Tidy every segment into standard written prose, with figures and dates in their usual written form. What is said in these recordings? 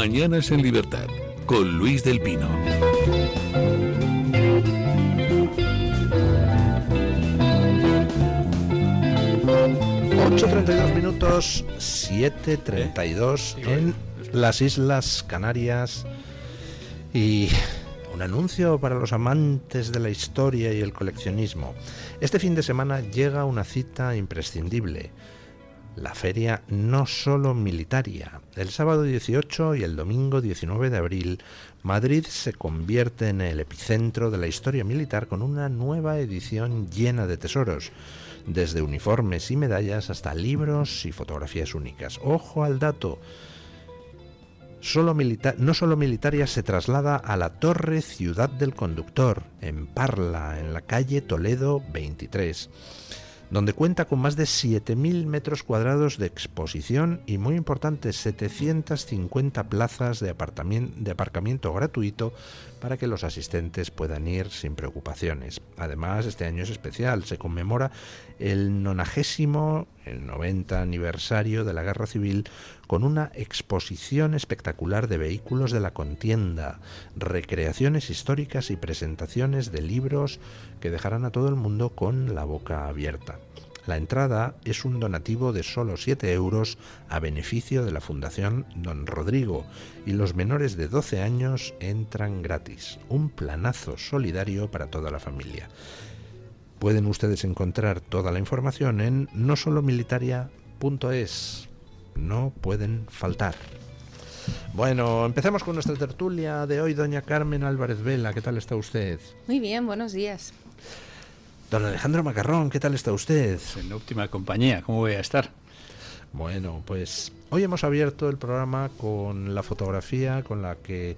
Mañanas en Libertad, con Luis del Pino. 8:32 minutos, 7:32 en las Islas Canarias. Y un anuncio para los amantes de la historia y el coleccionismo. Este fin de semana llega una cita imprescindible: la Feria No Solo Militaria. El sábado 18 y el domingo 19 de abril, Madrid se convierte en el epicentro de la historia militar con una nueva edición llena de tesoros, desde uniformes y medallas hasta libros y fotografías únicas. Ojo al dato: No Solo Militaria se traslada a la Torre Ciudad del Conductor, en Parla, en la calle Toledo 23, donde cuenta con más de 7.000 metros cuadrados de exposición y, muy importante, 750 plazas de aparcamiento gratuito para que los asistentes puedan ir sin preocupaciones. Además, este año es especial: se conmemora el 90 aniversario de la Guerra Civil con una exposición espectacular de vehículos de la contienda, recreaciones históricas y presentaciones de libros que dejarán a todo el mundo con la boca abierta. La entrada es un donativo de solo 7 euros a beneficio de la Fundación Don Rodrigo, y los menores de 12 años entran gratis. Un planazo solidario para toda la familia. Pueden ustedes encontrar toda la información en nosolomilitaria.es. No pueden faltar. Bueno, empezamos con nuestra tertulia de hoy. Doña Carmen Álvarez Vela, ¿qué tal está usted? Muy bien, buenos días. Don Alejandro Macarrón, ¿qué tal está usted? En óptima compañía, ¿cómo voy a estar? Bueno, pues hoy hemos abierto el programa con la fotografía con la que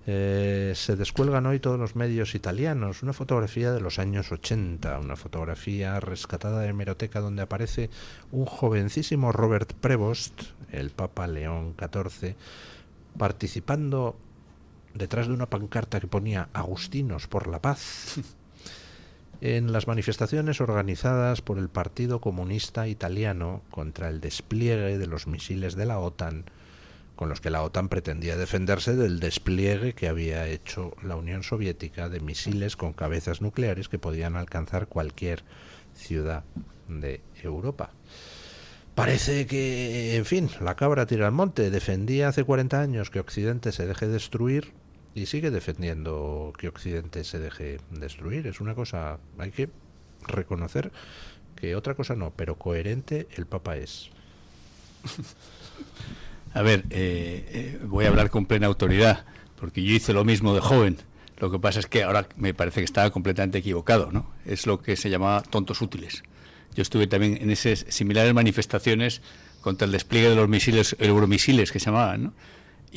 se descuelgan hoy todos los medios italianos. Una fotografía de los años 80, una fotografía rescatada de hemeroteca, donde aparece un jovencísimo Robert Prevost, el Papa León XIV, participando detrás de una pancarta que ponía "Agustinos por la paz", en las manifestaciones organizadas por el Partido Comunista Italiano contra el despliegue de los misiles de la OTAN, con los que la OTAN pretendía defenderse del despliegue que había hecho la Unión Soviética de misiles con cabezas nucleares que podían alcanzar cualquier ciudad de Europa. Parece que, en fin, la cabra tira al monte. Defendía hace 40 años que Occidente se deje destruir y sigue defendiendo que Occidente se deje destruir. Es una cosa, hay que reconocer que otra cosa no, pero coherente el Papa es. A ver, voy a hablar con plena autoridad, porque yo hice lo mismo de joven. Lo que pasa es que ahora me parece que estaba completamente equivocado, ¿no? Es lo que se llamaba tontos útiles. Yo estuve también en esas similares manifestaciones contra el despliegue de los misiles, euromisiles que se llamaban, ¿no?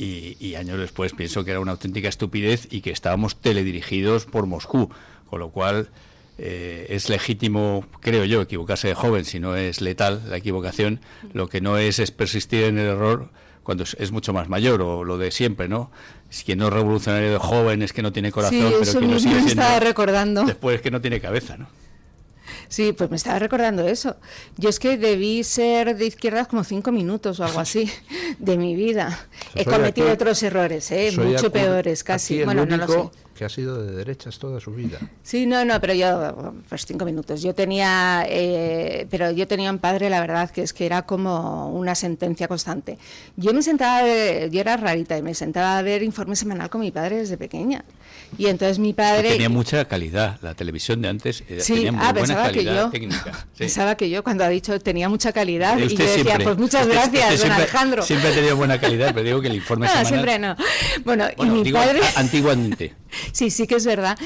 Y años después pienso que era una auténtica estupidez y que estábamos teledirigidos por Moscú, con lo cual es legítimo, creo yo, equivocarse de joven, si no es letal la equivocación. Lo que no es persistir en el error cuando es mucho más mayor, o lo de siempre, ¿no? Es quien no es revolucionario de joven es que no tiene corazón, sí, pero quien lo sigue siendo estaba recordando. Después es que no tiene cabeza, ¿no? Sí, pues me estaba recordando eso. Yo es que debí ser de izquierdas como 5 minutos o algo así de mi vida. He cometido otros errores, mucho peores, casi. Bueno, no lo sé. Que ha sido de derechas toda su vida. Sí, no, pero yo, pues 5 minutos. Yo tenía un padre, la verdad, que es que era como una sentencia constante. Yo era rarita y me sentaba a ver Informe Semanal con mi padre desde pequeña. Y entonces mi padre... Tenía mucha calidad, la televisión de antes sí, tenía muy buena calidad técnica. Sí. Pensaba que yo, cuando ha dicho tenía mucha calidad, y yo decía, siempre, pues muchas gracias, don Alejandro. Siempre ha tenido buena calidad, pero digo que el Informe Semanal... siempre no. Bueno, y mi padre... Antiguamente. Sí, que es verdad.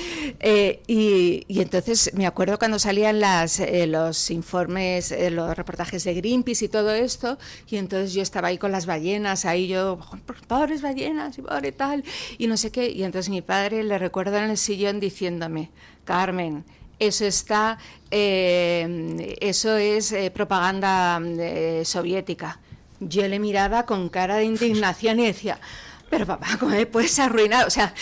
Y entonces me acuerdo cuando salían los informes, los reportajes de Greenpeace y todo esto, y entonces yo estaba ahí con las ballenas, ahí yo, pobres ballenas, y pobre tal, y no sé qué, y entonces mi padre le recuerdo en el sillón diciéndome, Carmen, eso es propaganda soviética. Yo le miraba con cara de indignación y decía... pero papá, ¿cómo me puedes arruinar? O sea,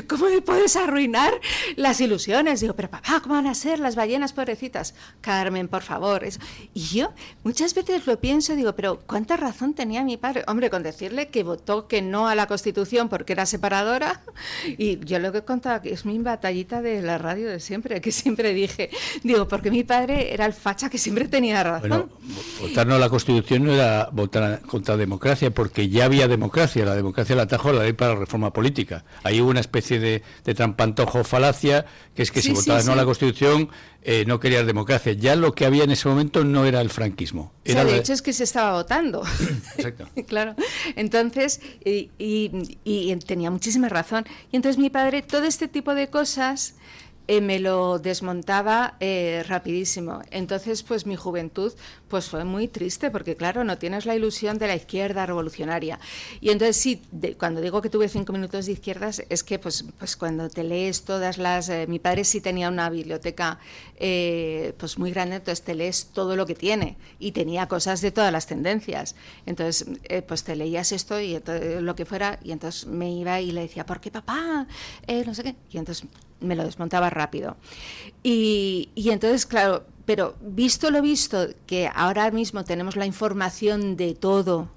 ¿cómo me puedes arruinar las ilusiones? Digo, pero papá, ¿cómo van a ser las ballenas pobrecitas? Carmen, por favor. Eso. Y yo muchas veces lo pienso, digo, pero ¿cuánta razón tenía mi padre? Hombre, con decirle que votó que no a la Constitución porque era separadora, y yo lo que he contado que es mi batallita de la radio de siempre, que siempre dije, digo, porque mi padre era el facha que siempre tenía razón. Bueno, votar no a la Constitución no era votar contra la democracia, porque ya había democracia. La democracia la atajó la ley para la reforma política. Ahí hubo una especie de trampantojo falacia, que es que si votabas no a la Constitución, no querías democracia. Ya lo que había en ese momento no era el franquismo. Era o sea, de hecho es que se estaba votando. Exacto. Claro. Entonces, y tenía muchísima razón. Y entonces mi padre, todo este tipo de cosas me lo desmontaba rapidísimo. Entonces, pues mi juventud pues fue muy triste, porque claro, no tienes la ilusión de la izquierda revolucionaria. Y entonces sí, cuando digo que tuve 5 minutos de izquierdas, es que pues cuando te lees todas las... mi padre sí tenía una biblioteca pues muy grande, entonces te lees todo lo que tiene, y tenía cosas de todas las tendencias. Entonces, pues te leías esto y entonces, lo que fuera, y entonces me iba y le decía, ¿por qué papá? No sé qué. Y entonces me lo desmontaba rápido. Y entonces, claro, pero visto lo visto, que ahora mismo tenemos la información de todo,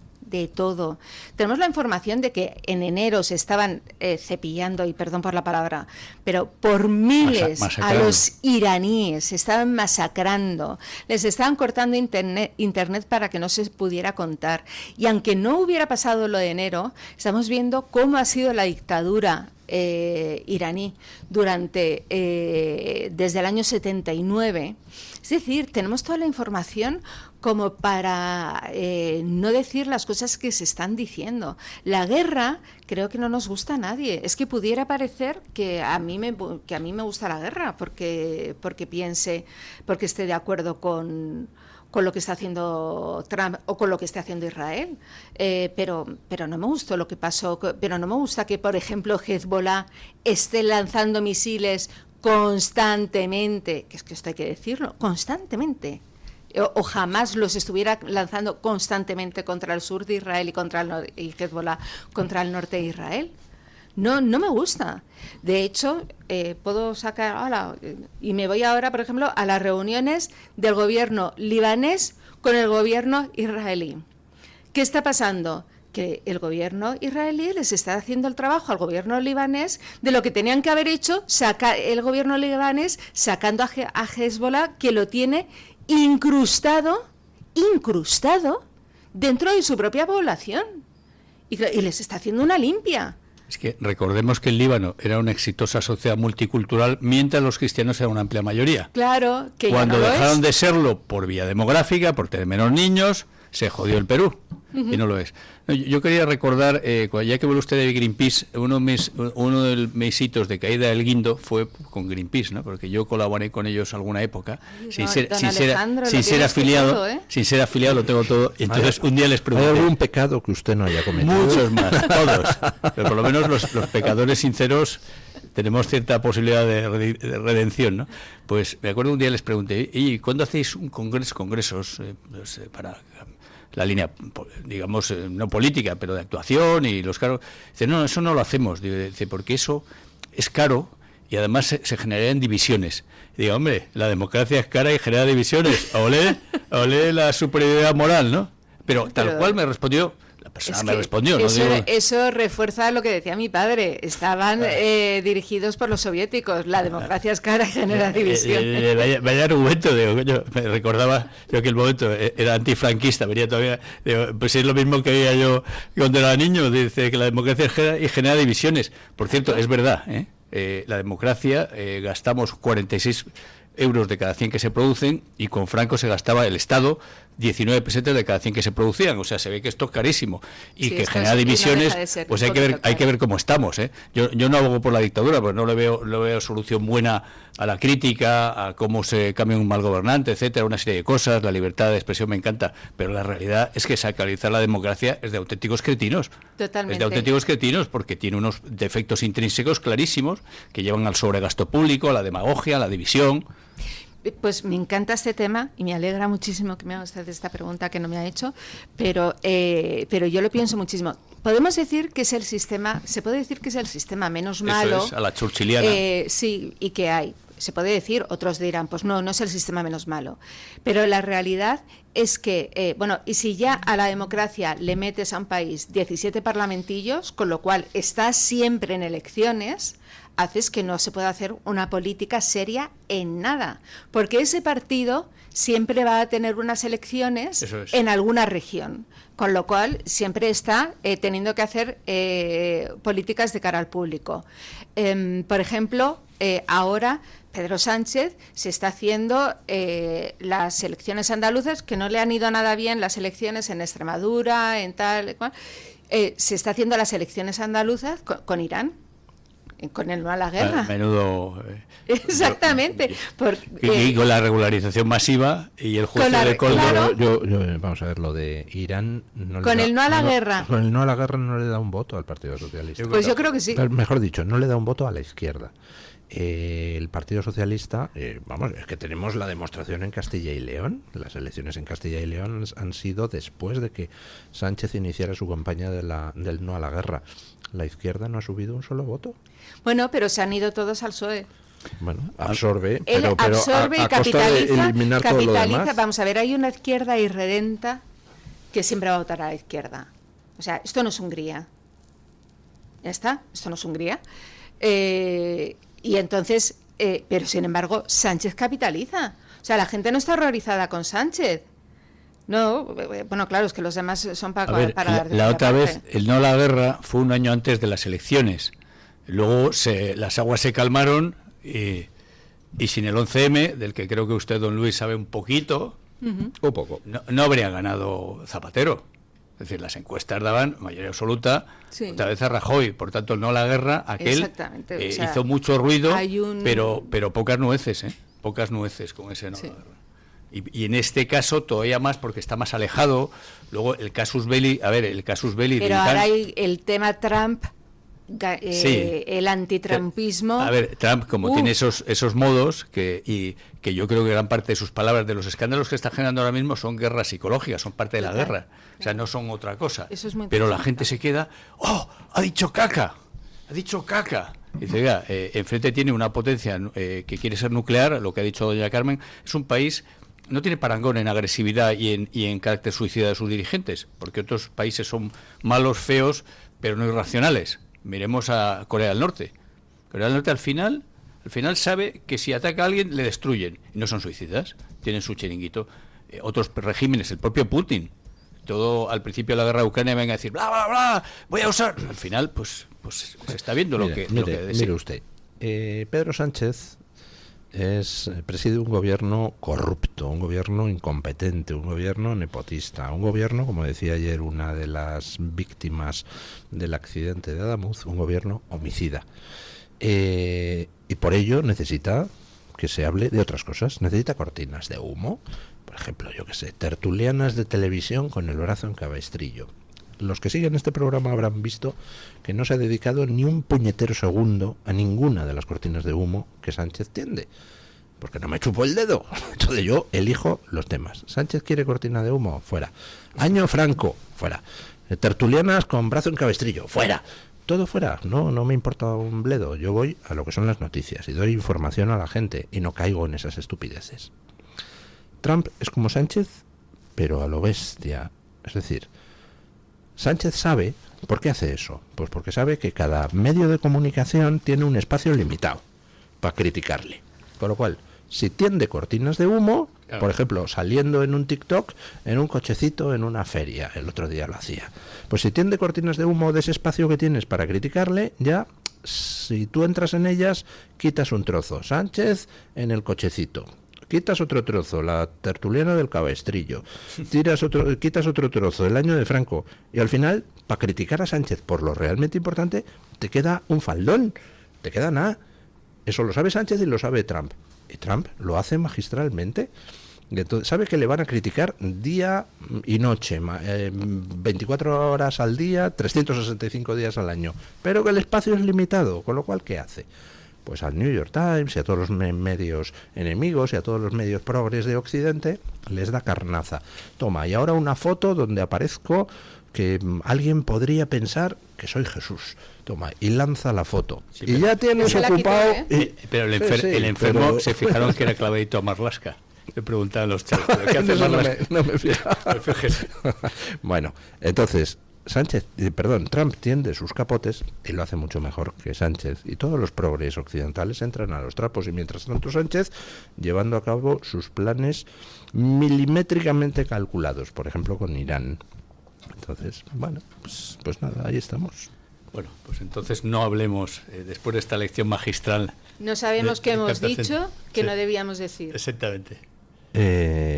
tenemos la información de que en enero se estaban cepillando, y perdón por la palabra, pero por miles a los iraníes, se estaban masacrando, les estaban cortando internet para que no se pudiera contar. Y aunque no hubiera pasado lo de enero, estamos viendo cómo ha sido la dictadura iraní durante desde el año 79. Es decir, tenemos toda la información como para no decir las cosas que se están diciendo. La guerra creo que no nos gusta a nadie. Es que pudiera parecer que a mí me gusta la guerra porque esté de acuerdo con lo que está haciendo Trump o con lo que está haciendo Israel, pero no me gustó lo que pasó, pero no me gusta que, por ejemplo, Hezbollah esté lanzando misiles constantemente, que es que esto hay que decirlo, constantemente, o jamás los estuviera lanzando constantemente contra el sur de Israel y Hezbollah contra el norte de Israel. No me gusta. De hecho, puedo sacar y me voy ahora, por ejemplo, a las reuniones del gobierno libanés con el gobierno israelí. ¿Qué está pasando? Que el gobierno israelí les está haciendo el trabajo al gobierno libanés de lo que tenían que haber hecho el gobierno libanés sacando a Hezbollah, que lo tiene incrustado dentro de su propia población. Y les está haciendo una limpia. Es que recordemos que el Líbano era una exitosa sociedad multicultural, mientras los cristianos eran una amplia mayoría. Claro, que cuando ya no lo dejaron es. de serlo por vía demográfica, por tener menos niños, se jodió el Perú. Y no lo es. No, yo quería recordar, ya que vuelve usted de Greenpeace, uno de mis hitos de caída del guindo fue con Greenpeace, ¿no? Porque yo colaboré con ellos alguna época, sin ser afiliado lo tengo todo. Y entonces un día les pregunté, ¿hay algún pecado que usted no haya cometido? Muchos más, todos. Pero por lo menos los pecadores sinceros tenemos cierta posibilidad de redención, ¿no? Pues me acuerdo un día les pregunté, ¿y cuándo hacéis un congresos para la línea, digamos, no política, pero de actuación y los cargos? Dice, no, eso no lo hacemos. Dice, porque eso es caro y además se generarían divisiones. Y digo, hombre, la democracia es cara y genera divisiones. Olé la superioridad moral, ¿no? Pero tal cual me respondió, la persona me respondió. Eso refuerza lo que decía mi padre. Estaban dirigidos por los soviéticos. La democracia es cara y genera divisiones. Vaya argumento, digo, coño, me recordaba yo que el momento era antifranquista, venía todavía, digo, pues es lo mismo que veía yo cuando era niño, dice que la democracia es cara y genera divisiones. Por cierto, es verdad, la democracia, gastamos 46 euros de cada 100 que se producen, y con Franco se gastaba el Estado 19 pesetas de cada 100 que se producían. O sea, se ve que esto es carísimo y que genera divisiones. No pues hay que ver cómo estamos, ¿eh? Yo no abogo por la dictadura, pues no le veo solución buena a la crítica, a cómo se cambia un mal gobernante, etcétera, una serie de cosas. La libertad de expresión me encanta, pero la realidad es que sacralizar la democracia es de auténticos cretinos. Totalmente. Es de auténticos cretinos, porque tiene unos defectos intrínsecos clarísimos que llevan al sobregasto público, a la demagogia, a la división. Pues me encanta este tema y me alegra muchísimo que me haga usted esta pregunta que no me ha hecho, pero yo lo pienso muchísimo. podemos decir que es el sistema, se puede decir que es el sistema menos malo. Eso es, a la churchilliana. Sí, y que hay. Se puede decir, otros dirán, pues no es el sistema menos malo. Pero la realidad es que, y si ya a la democracia le metes a un país 17 parlamentillos, con lo cual está siempre en elecciones, haces que no se pueda hacer una política seria en nada. Porque ese partido siempre va a tener unas elecciones en alguna región, con lo cual siempre está teniendo que hacer políticas de cara al público. Por ejemplo, ahora Pedro Sánchez se está haciendo las elecciones andaluzas, que no le han ido nada bien las elecciones en Extremadura, en tal, se está haciendo las elecciones andaluzas con Irán, con el no a la guerra. Menudo. Exactamente. Y con la regularización masiva y el juicio de Córdoba. Yo, vamos a ver, lo de Irán. Con el no a la guerra. Con el no a la guerra no le da un voto al Partido Socialista. Pues yo creo que sí. Pero, mejor dicho, no le da un voto a la izquierda. El Partido Socialista, es que tenemos la demostración en Castilla y León. Las elecciones en Castilla y León han sido después de que Sánchez iniciara su campaña del no a la guerra. La izquierda no ha subido un solo voto. Bueno, pero se han ido todos al PSOE. Bueno, absorbe, Él pero absorbe a costa de eliminar todo lo demás. Vamos a ver, hay una izquierda irredenta que siempre va a votar a la izquierda. O sea, esto no es Hungría. ¿Ya está? Esto no es Hungría. Y entonces, pero sin embargo, Sánchez capitaliza. O sea, la gente no está horrorizada con Sánchez. No, bueno, claro, es que los demás son para dar de la otra parte. vez, el no a la guerra fue un año antes de las elecciones. Luego las aguas se calmaron y sin el 11M, del que creo que usted, don Luis, sabe un poquito, o poco, no habría ganado Zapatero. Es decir, las encuestas daban mayoría absoluta, otra vez a Rajoy. Por tanto, no a la guerra, aquel hizo mucho ruido, pero pocas nueces, pocas nueces con ese no a la guerra. Y en este caso todavía más porque está más alejado. Luego el casus belli, pero ahora hay el tema Trump, el antitrampismo. A ver, Trump, como tiene esos modos que yo creo que gran parte de sus palabras, de los escándalos que está generando ahora mismo, son guerras psicológicas, son parte de la guerra. O sea, no son otra cosa. Eso es muy pero la gente se queda, ha dicho caca. Y dice, oiga, enfrente tiene una potencia que quiere ser nuclear, lo que ha dicho doña Carmen. Es un país, no tiene parangón en agresividad y en carácter suicida de sus dirigentes, porque otros países son malos, feos, pero no irracionales. Miremos a Corea del Norte. Corea del Norte al final sabe que si ataca a alguien le destruyen. Y no son suicidas, tienen su chiringuito. Otros regímenes, el propio Putin, todo al principio de la guerra de Ucrania venga a decir bla bla bla, voy a usar. Al final pues se está viendo lo que desea. Mire usted, Pedro Sánchez preside un gobierno corrupto, un gobierno incompetente, un gobierno nepotista, un gobierno, como decía ayer una de las víctimas del accidente de Adamuz, un gobierno homicida. Y por ello necesita que se hable de otras cosas, necesita cortinas de humo, por ejemplo, yo qué sé, tertulianas de televisión con el brazo en cabestrillo. Los que siguen este programa habrán visto que no se ha dedicado ni un puñetero segundo a ninguna de las cortinas de humo que Sánchez tiende, porque no me chupó el dedo. Entonces yo elijo los temas. Sánchez quiere cortina de humo, fuera. Año Franco, fuera. Tertulianas con brazo en cabestrillo, fuera. Todo fuera, no me importa un bledo. Yo voy a lo que son las noticias y doy información a la gente y no caigo en esas estupideces. Trump es como Sánchez, pero a lo bestia. Es decir, Sánchez sabe, ¿por qué hace eso? Pues porque sabe que cada medio de comunicación tiene un espacio limitado para criticarle. Con lo cual, si tiende cortinas de humo, claro, por ejemplo, saliendo en un TikTok, en un cochecito, en una feria, el otro día lo hacía, pues si tiende cortinas de humo de ese espacio que tienes para criticarle, ya, si tú entras en ellas, quitas un trozo. Sánchez en el cochecito. Quitas otro trozo, la tertuliana del cabestrillo, quitas otro trozo, el año de Franco, y al final, para criticar a Sánchez por lo realmente importante, te queda un faldón, te queda nada. Eso lo sabe Sánchez y lo sabe Trump. Y Trump lo hace magistralmente. Entonces, sabe que le van a criticar día y noche, 24 horas al día, 365 días al año, pero que el espacio es limitado, con lo cual, ¿qué hace? Pues al New York Times y a todos los medios enemigos y a todos los medios progres de Occidente les da carnaza. Toma, y ahora una foto donde aparezco que alguien podría pensar que soy Jesús. Toma, y lanza la foto. Sí, y ya tienes Se la ocupado... quitó, ¿eh? Pero el Sí, enfermo pero- se fijaron que era clavadito a Marlaska. Le preguntaban los chavos, ¿pero qué hace Eso Marlaska? no me fijaba. Pues fíjese. Bueno, entonces Trump tiende sus capotes y lo hace mucho mejor que Sánchez, y todos los progres occidentales entran a los trapos, y mientras tanto Sánchez llevando a cabo sus planes milimétricamente calculados, por ejemplo con Irán. Entonces, bueno, pues nada, ahí estamos. Bueno, pues entonces no hablemos, después de esta lección magistral. No sabemos de qué hemos Cartagena. dicho que Sí. no debíamos decir. Exactamente.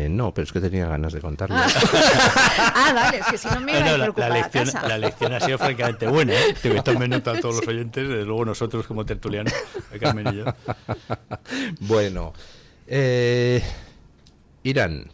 No, pero es que tenía ganas de contarlo. Vale, es que si no me iba a No, preocupar a casa. la lección ha sido francamente buena, ¿eh? Que tomen nota a todos los oyentes, desde luego nosotros como tertulianos, Carmen y yo. Bueno, Irán.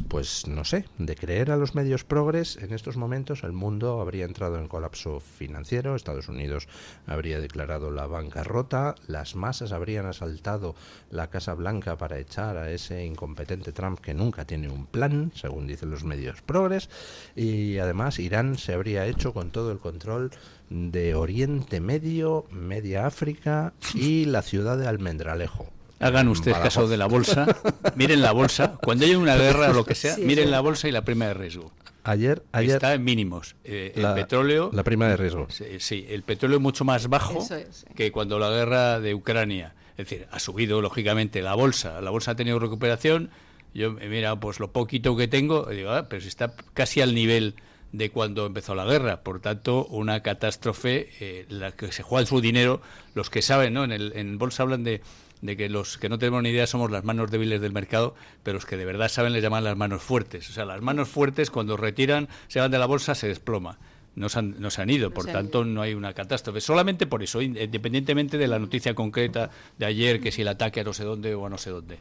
Pues no sé, de creer a los medios progres, en estos momentos el mundo habría entrado en colapso financiero, Estados Unidos habría declarado la bancarrota, las masas habrían asaltado la Casa Blanca para echar a ese incompetente Trump que nunca tiene un plan, según dicen los medios progres, y además Irán se habría hecho con todo el control de Oriente Medio, Media África y la ciudad de Almendralejo. Hagan ustedes Badajoz. caso de la bolsa, miren la bolsa, cuando haya una guerra o lo que sea, Sí, miren sí. la bolsa y la prima de riesgo. Ayer Está en mínimos. El petróleo, la prima de riesgo. sí, el petróleo es mucho más bajo Eso es, sí. que cuando la guerra de Ucrania. Es decir, ha subido lógicamente la bolsa ha tenido recuperación. Yo he mirado pues lo poquito que tengo, y digo, pero si está casi al nivel de cuando empezó la guerra, por tanto una catástrofe, la que se juegan su dinero, los que saben, ¿no? En bolsa hablan de que los que no tenemos ni idea somos las manos débiles del mercado, pero los que de verdad saben les llaman las manos fuertes. O sea, las manos fuertes cuando retiran, se van de la bolsa, se desploma. No se han ido, por tanto no hay una catástrofe. Solamente por eso, independientemente de la noticia concreta de ayer, que si el ataque a no sé dónde o a no sé dónde.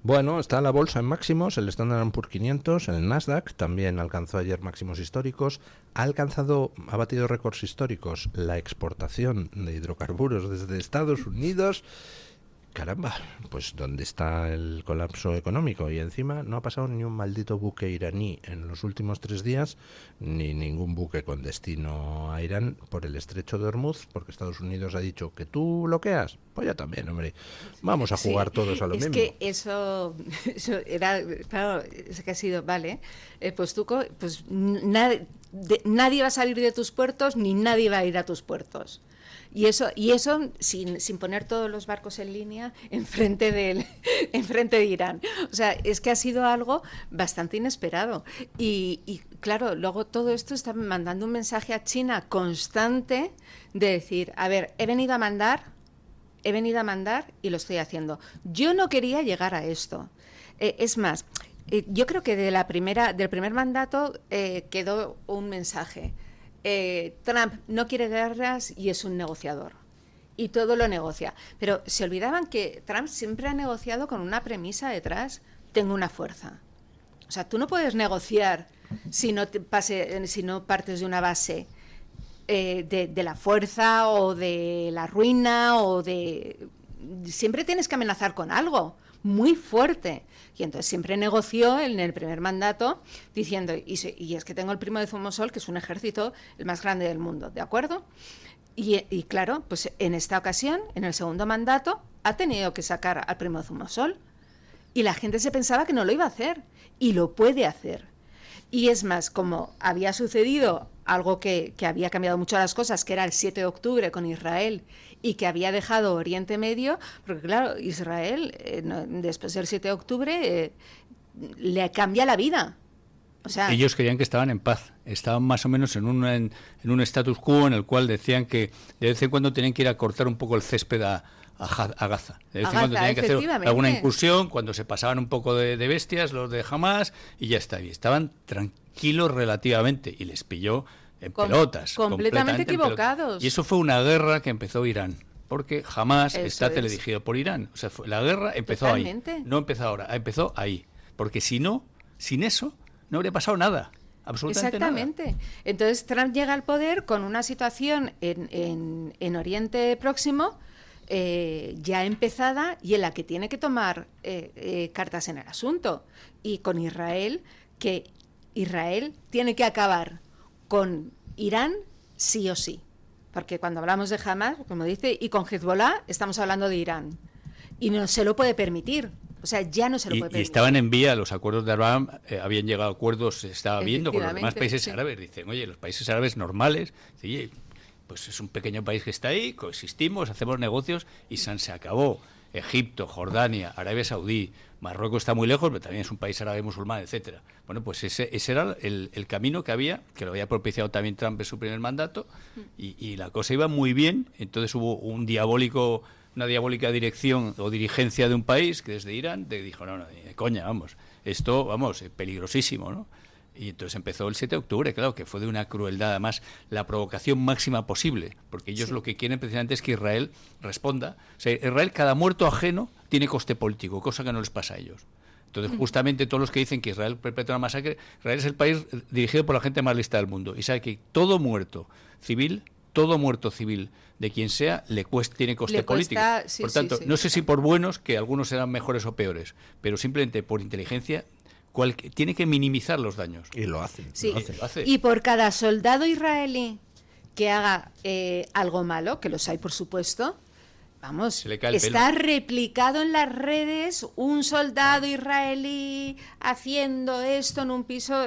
Bueno, está la bolsa en máximos, el Standard & Poor's 500, el Nasdaq también alcanzó ayer máximos históricos, ha batido récords históricos la exportación de hidrocarburos desde Estados Unidos. Caramba, pues ¿dónde está el colapso económico? Y encima no ha pasado ni un maldito buque iraní en los últimos 3 días, ni ningún buque con destino a Irán por el estrecho de Hormuz, porque Estados Unidos ha dicho que tú bloqueas. Pues ya también, hombre. Vamos a jugar todos a lo mismo. Es que eso era, claro, es que ha sido, vale, pues tú, pues nadie va a salir de tus puertos, ni nadie va a ir a tus puertos. Y eso sin poner todos los barcos en línea enfrente de Irán. O sea, es que ha sido algo bastante inesperado. Y claro, luego todo esto está mandando un mensaje a China constante de decir, a ver, he venido a mandar y lo estoy haciendo. Yo no quería llegar a esto. Es más, yo creo que del primer mandato quedó un mensaje. Trump no quiere guerras y es un negociador. Y todo lo negocia. Pero se olvidaban que Trump siempre ha negociado con una premisa detrás: tengo una fuerza. O sea, tú no puedes negociar si no partes de una base de la fuerza o de la ruina siempre tienes que amenazar con algo muy fuerte. Y entonces siempre negoció en el primer mandato diciendo, y es que tengo el primo de Zumosol, que es un ejército el más grande del mundo, ¿de acuerdo? Y claro, pues en esta ocasión, en el segundo mandato, ha tenido que sacar al primo de Zumosol. Y la gente se pensaba que no lo iba a hacer, y lo puede hacer. Y es más, como había sucedido algo que había cambiado mucho las cosas, que era el 7 de octubre con Israel, y que había dejado Oriente Medio, porque claro, Israel, después del 7 de octubre, le cambia la vida. O sea, ellos creían que estaban en paz, estaban más o menos en un status quo en el cual decían que de vez en cuando tenían que ir a cortar un poco el césped a Gaza. De vez en cuando tenían que hacer alguna incursión, cuando se pasaban un poco de bestias, los de Hamas, y ya está. Y estaban tranquilos relativamente, y les pilló en pelotas. Completamente equivocados. En pelotas. Y eso fue una guerra que empezó Irán, porque Hamas está teledirigido por Irán. O sea, la guerra empezó Totalmente. ahí. No empezó ahora, empezó ahí. Porque si no, sin eso, no habría pasado nada. Absolutamente exactamente. Nada. Entonces Trump llega al poder con una situación en Oriente Próximo ya empezada y en la que tiene que tomar cartas en el asunto. Y con Israel, que Israel tiene que acabar con Irán sí o sí. Porque cuando hablamos de Hamas, como dice, y con Hezbollah, estamos hablando de Irán. Y no se lo puede permitir. O sea, ya no se lo puede permitir. Y estaban en vía, los acuerdos de Abraham, habían llegado a acuerdos, se estaba viendo con los demás países árabes. Dicen, oye, los países árabes normales, oye, pues es un pequeño país que está ahí, coexistimos, hacemos negocios y se acabó. Egipto, Jordania, Arabia Saudí, Marruecos está muy lejos, pero también es un país árabe musulmán, etcétera. Bueno, pues ese era el camino que había, que lo había propiciado también Trump en su primer mandato, y la cosa iba muy bien. Entonces hubo una diabólica dirección o dirigencia de un país, que desde Irán, dijo, no, de coña, esto, peligrosísimo, ¿no? Y entonces empezó el 7 de octubre, claro, que fue de una crueldad, además, la provocación máxima posible, porque ellos lo que quieren precisamente es que Israel responda. O sea, Israel, cada muerto ajeno tiene coste político, cosa que no les pasa a ellos. Entonces, justamente todos los que dicen que Israel perpetra una masacre, Israel es el país dirigido por la gente más lista del mundo, y sabe que todo muerto civil de quien sea, tiene coste político. Por tanto, no sé si por buenos, que algunos serán mejores o peores, pero simplemente por inteligencia, tiene que minimizar los daños. Y lo hacen. Sí. Lo hacen. Y por cada soldado israelí que haga algo malo, que los hay por supuesto, está replicado en las redes un soldado israelí haciendo esto en un piso,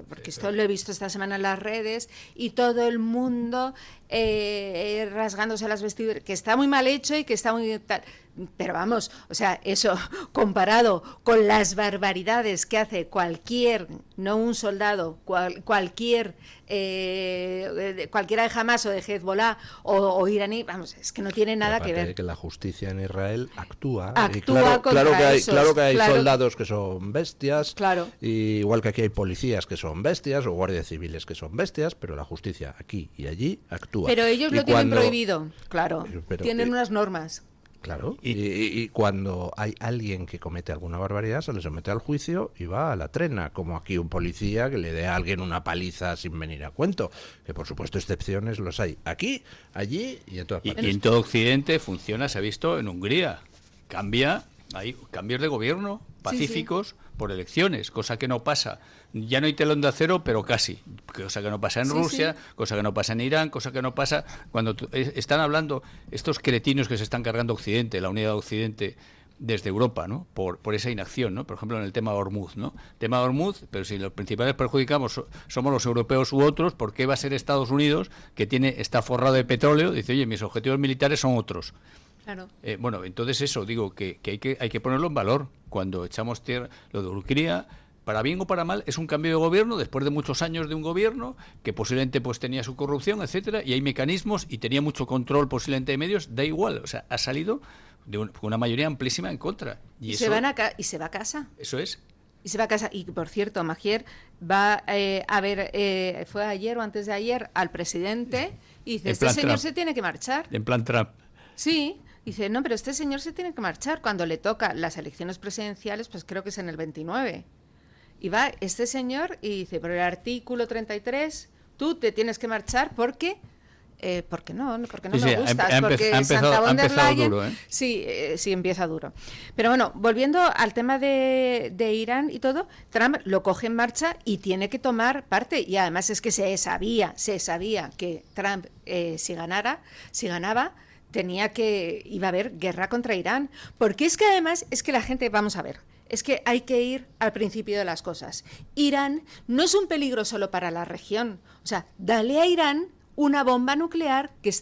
porque esto lo he visto esta semana en las redes, y todo el mundo rasgándose las vestiduras, que está muy mal hecho y que está muy tal. Pero eso comparado con las barbaridades que hace cualquier, no un soldado, cualquiera de Hamas o de Hezbollah o iraní, es que no tiene nada que ver. Que la justicia en Israel actúa y claro que hay claro. soldados que son bestias, claro. Y igual que aquí hay policías que son bestias o guardias civiles que son bestias, pero la justicia aquí y allí actúa. Pero ellos lo tienen prohibido, claro, tienen unas normas. Claro, y cuando hay alguien que comete alguna barbaridad, se le somete al juicio y va a la trena, como aquí un policía que le dé a alguien una paliza sin venir a cuento, que por supuesto excepciones los hay aquí, allí y en todas partes. Y en todo Occidente funciona, se ha visto en Hungría, hay cambios de gobierno pacíficos por elecciones, cosa que no pasa. Ya no hay telón de acero, pero casi. Cosa que no pasa en Rusia, cosa que no pasa en Irán, cosa que no pasa cuando están hablando estos cretinos que se están cargando Occidente, la unidad de Occidente desde Europa, ¿no? Por esa inacción, ¿no? Por ejemplo, en el tema de Hormuz, ¿no? Tema de Hormuz, pero si los principales perjudicamos somos los europeos u otros, ¿por qué va a ser Estados Unidos, que está forrado de petróleo? Dice, oye, mis objetivos militares son otros. Claro. Entonces eso, digo, que hay que ponerlo en valor. Cuando echamos tierra, lo de Hungría, para bien o para mal, es un cambio de gobierno, después de muchos años de un gobierno que posiblemente pues tenía su corrupción, etcétera, y hay mecanismos y tenía mucho control posiblemente de medios, da igual, o sea, ha salido con una mayoría amplísima en contra. Y se va a casa. Eso es. Y se va a casa. Y por cierto, Magier va a ver, fue ayer o antes de ayer al presidente y dice, este señor se tiene que marchar. En plan Trump. Sí. Dice, no, pero este señor se tiene que marchar. Cuando le toca las elecciones presidenciales, pues creo que es en el 29. Y va este señor y dice, por el artículo 33, tú te tienes que marchar porque no porque no me gustas, porque Santa von der Leyen duro, sí empieza duro. Pero bueno, volviendo al tema de Irán y todo, Trump lo coge en marcha y tiene que tomar parte, y además es que se sabía que Trump si ganaba iba a haber guerra contra Irán, porque es que además es que la gente, vamos a ver, es que hay que ir al principio de las cosas. Irán no es un peligro solo para la región. O sea, dale a Irán una bomba nuclear que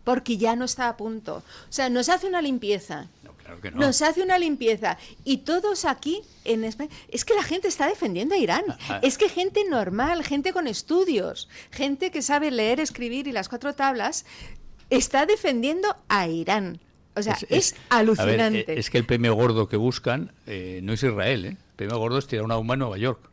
porque ya no está a punto. O sea, nos hace una limpieza. No, claro que no. Nos hace una limpieza. Y todos aquí en España, es que la gente está defendiendo a Irán. Es que gente normal, gente con estudios, gente que sabe leer, escribir y las 4 tablas, está defendiendo a Irán. O sea, es alucinante. A ver, es que el premio gordo que buscan no es Israel, ¿eh? El premio gordo es tirar una bomba en Nueva York.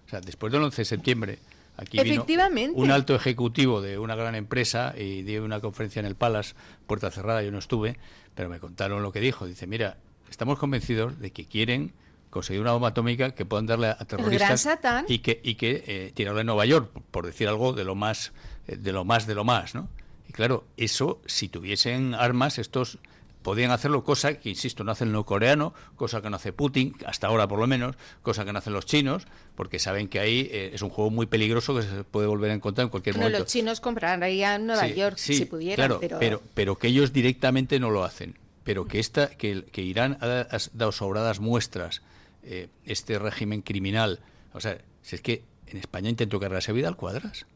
O sea, después del 11 de septiembre, aquí vino un alto ejecutivo de una gran empresa y dio una conferencia en el Palace, puerta cerrada, yo no estuve, pero me contaron lo que dijo. Dice, mira, estamos convencidos de que quieren conseguir una bomba atómica que puedan darle a terroristas y que tirarla en Nueva York, por decir algo de lo más, ¿no? Y claro, eso, si tuviesen armas, estos podían hacerlo, cosa que, insisto, no hace el norcoreano, cosa que no hace Putin, hasta ahora por lo menos, cosa que no hacen los chinos, porque saben que ahí es un juego muy peligroso que se puede volver a encontrar en cualquier momento. Los chinos comprarían en Nueva York si pudieran, claro, pero que ellos directamente no lo hacen. Pero que Irán ha dado sobradas muestras, este régimen criminal. O sea, si es que en España intentó cargarse a Vidal Quadras.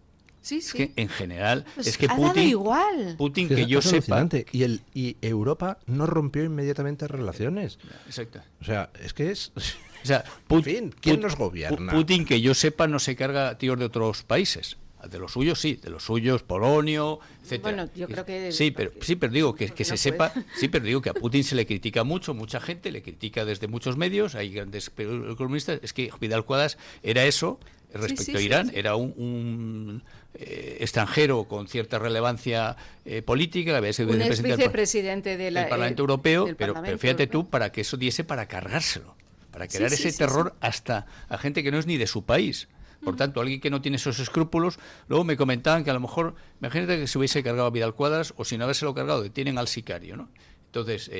Sí, es que en general, pues es que ha dado igual. Putin, que yo sepa. Y Europa no rompió inmediatamente relaciones. Exacto. O sea, es que es. O sea, en fin, ¿quién nos gobierna? Putin, que yo sepa, no se carga tíos de otros países. De los suyos sí, de los suyos, Polonio, etcétera. Bueno, yo creo que sí, pero digo que se sepa, sí, pero digo que a Putin se le critica mucho, mucha gente le critica desde muchos medios, hay grandes economistas, es que Vidal Quadras era eso respecto a Irán, era un extranjero con cierta relevancia política, había sido vicepresidente del Parlamento Europeo, pero fíjate tú, para que eso diese para cargárselo, para crear ese terror hasta a gente que no es ni de su país. Por tanto, alguien que no tiene esos escrúpulos, luego me comentaban que a lo mejor, imagínate que se hubiese cargado a Vidal Quadras, o si no habérselo cargado, detienen al sicario, ¿no? Entonces,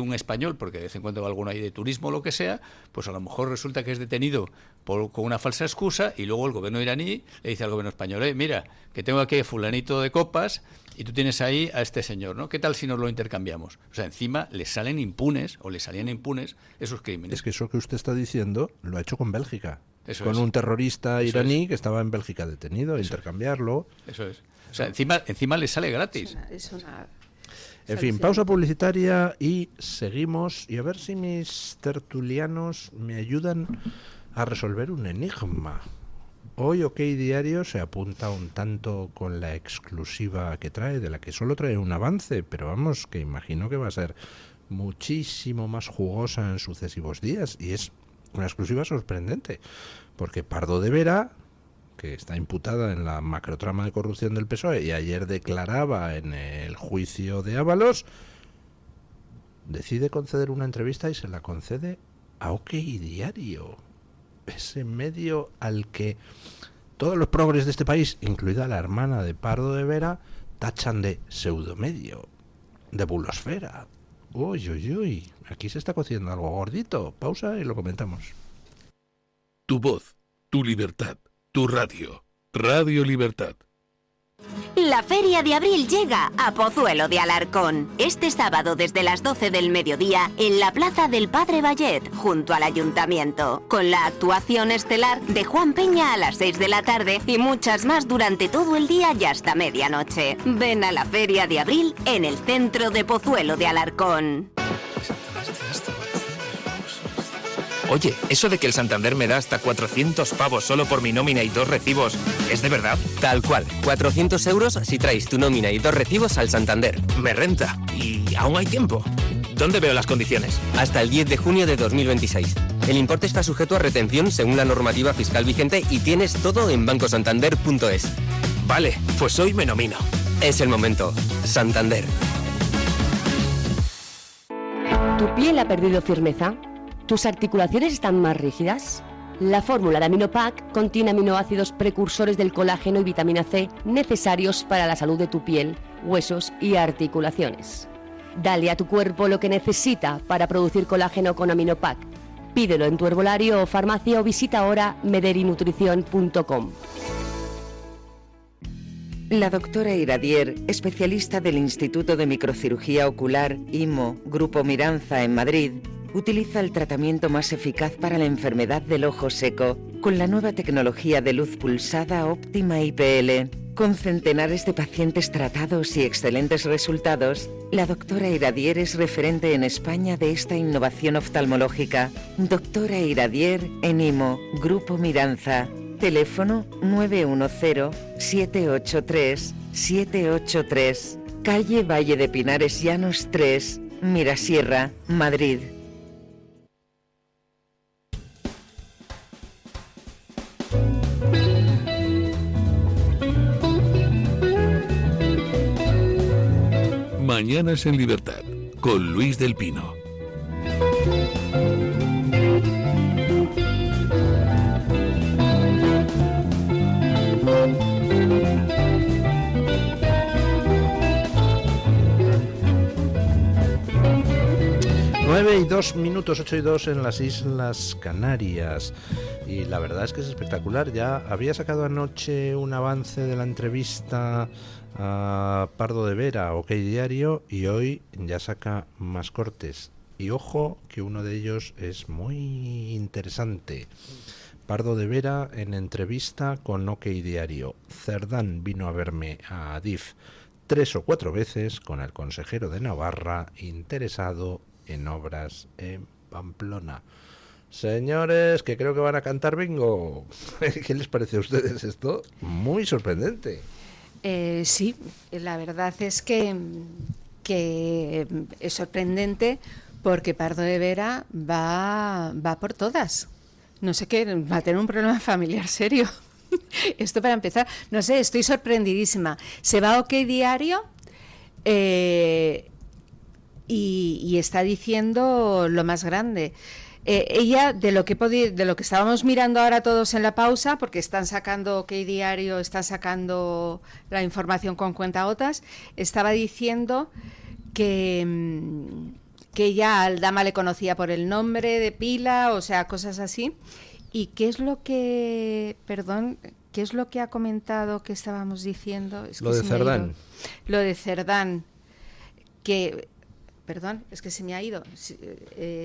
un español, porque de vez en cuando va alguno ahí de turismo o lo que sea, pues a lo mejor resulta que es detenido con una falsa excusa, y luego el gobierno iraní le dice al gobierno español, mira, que tengo aquí a fulanito de copas, y tú tienes ahí a este señor, ¿no? ¿Qué tal si nos lo intercambiamos? O sea, encima les salían impunes esos crímenes. Es que eso que usted está diciendo lo ha hecho con Bélgica. Eso con es. Un terrorista iraní que estaba en Bélgica detenido, intercambiarlo. Eso es. O sea, encima les sale gratis. En fin, pausa publicitaria y seguimos. Y a ver si mis tertulianos me ayudan a resolver un enigma. Hoy OK Diario se apunta un tanto con la exclusiva que trae, de la que solo trae un avance, pero vamos, que imagino que va a ser muchísimo más jugosa en sucesivos días. Y es una exclusiva sorprendente, porque Pardo de Vera, que está imputada en la macrotrama de corrupción del PSOE y ayer declaraba en el juicio de Ábalos, decide conceder una entrevista y se la concede a OK Diario, ese medio al que todos los progres de este país, incluida la hermana de Pardo de Vera, tachan de pseudomedio, de bulosfera. Uy, uy, uy, aquí se está cociendo algo gordito. Pausa y lo comentamos. Tu voz, tu libertad, tu radio. Radio Libertad. La Feria de Abril llega a Pozuelo de Alarcón. Este sábado desde las 12 del mediodía en la Plaza del Padre Vallet, junto al Ayuntamiento. Con la actuación estelar de Juan Peña a las 6 de la tarde y muchas más durante todo el día y hasta medianoche. Ven a la Feria de Abril en el centro de Pozuelo de Alarcón. Oye, eso de que el Santander me da hasta 400 pavos solo por mi nómina y 2 recibos, ¿es de verdad? Tal cual, 400 euros si traes tu nómina y 2 recibos al Santander. Me renta. Y aún hay tiempo. ¿Dónde veo las condiciones? Hasta el 10 de junio de 2026. El importe está sujeto a retención según la normativa fiscal vigente y tienes todo en bancosantander.es. Vale, pues hoy me nomino. Es el momento. Santander. ¿Tu piel ha perdido firmeza? ¿Tus articulaciones están más rígidas? La fórmula de Aminopac contiene aminoácidos precursores del colágeno y vitamina C necesarios para la salud de tu piel, huesos y articulaciones. Dale a tu cuerpo lo que necesita para producir colágeno con Aminopac. Pídelo en tu herbolario o farmacia o visita ahora mederinutrición.com. La doctora Iradier, especialista del Instituto de Microcirugía Ocular, IMO, Grupo Miranza en Madrid, utiliza el tratamiento más eficaz para la enfermedad del ojo seco con la nueva tecnología de luz pulsada óptima IPL. Con centenares de pacientes tratados y excelentes resultados, la doctora Iradier es referente en España de esta innovación oftalmológica. Doctora Iradier en IMO, Grupo Miranza. Teléfono 910-783-783. Calle Valle de Pinares Llanos 3, Mirasierra, Madrid. Mañanas en Libertad, con Luis del Pino. 9:02, 8:02 en las Islas Canarias. Y la verdad es que es espectacular. Ya había sacado anoche un avance de la entrevista a Pardo de Vera, OK Diario, y hoy ya saca más cortes. Y ojo que uno de ellos es muy interesante. Pardo de Vera en entrevista con OK Diario. Cerdán vino a verme a Adif 3 o 4 veces con el consejero de Navarra interesado en obras en Pamplona. Señores, que creo que van a cantar bingo. ¿Qué les parece a ustedes esto? Muy sorprendente. Sí, la verdad es que es sorprendente porque Pardo de Vera va por todas. No sé qué, va a tener un problema familiar serio. Esto para empezar. No sé, estoy sorprendidísima. Se va a OK Diario y está diciendo lo más grande. Ella, de lo que estábamos mirando ahora todos en la pausa, porque están sacando OK Diario, está sacando la información con cuentagotas, estaba diciendo que ella al Dama le conocía por el nombre de pila, o sea, cosas así. ¿Y qué es lo que, qué es lo que ha comentado que estábamos diciendo? Es lo que de Cerdán. Lo de Cerdán, que... Perdón, es que se me ha ido.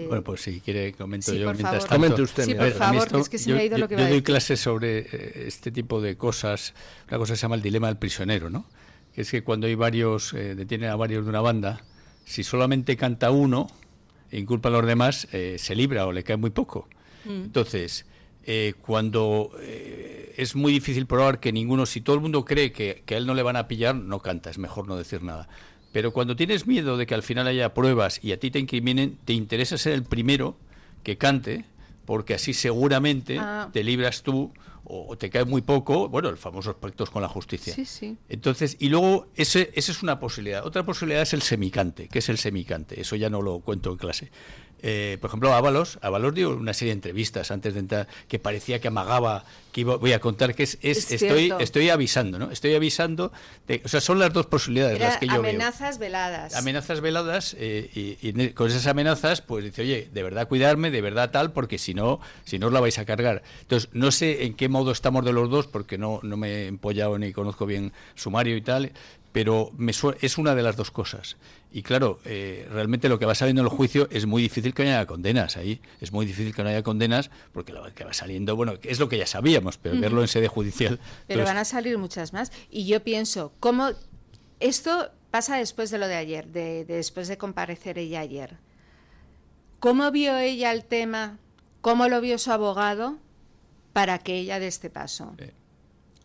Bueno, pues si quiere comento sí, yo mientras favor. tanto. Comente usted. Sí, por favor, que es que se me ha ido lo que va a Yo doy decir. clases sobre este tipo de cosas. Una cosa se llama el dilema del prisionero, ¿no? Que es que cuando hay varios, detienen a varios de una banda, si solamente canta uno e inculpa a los demás, se libra o le cae muy poco. Entonces, cuando es muy difícil probar que ninguno, si todo el mundo cree que a él no le van a pillar, no canta, es mejor no decir nada. Pero cuando tienes miedo de que al final haya pruebas y a ti te incriminen, te interesa ser el primero que cante, porque así seguramente te libras tú o te cae muy poco, bueno, el famoso pactos con la justicia. Sí, sí. Entonces, y luego esa es una posibilidad. Otra posibilidad es el semicante. ¿Qué es el semicante? Eso ya no lo cuento en clase. Por ejemplo, Ábalos dio una serie de entrevistas antes de entrar que parecía que amagaba, que voy a contar que estoy avisando, ¿no? Estoy avisando, o sea, son las dos posibilidades las que yo amenazas veo. veladas. Amenazas veladas, y con esas amenazas, pues dice, oye, de verdad cuidarme, de verdad tal, porque si no os la vais a cargar. Entonces, no sé en qué modo estamos de los dos, porque no me he empollado ni conozco bien sumario y tal, pero es una de las dos cosas. Y claro, realmente lo que va saliendo en el juicio es muy difícil que no haya condenas ahí. Es muy difícil que no haya condenas porque lo que va saliendo, bueno, es lo que ya sabíamos, pero verlo en sede judicial... Pero entonces, van a salir muchas más. Y yo pienso, ¿cómo esto pasa después de lo de ayer, después de comparecer ella ayer? ¿Cómo vio ella el tema? ¿Cómo lo vio su abogado para que ella dé este paso?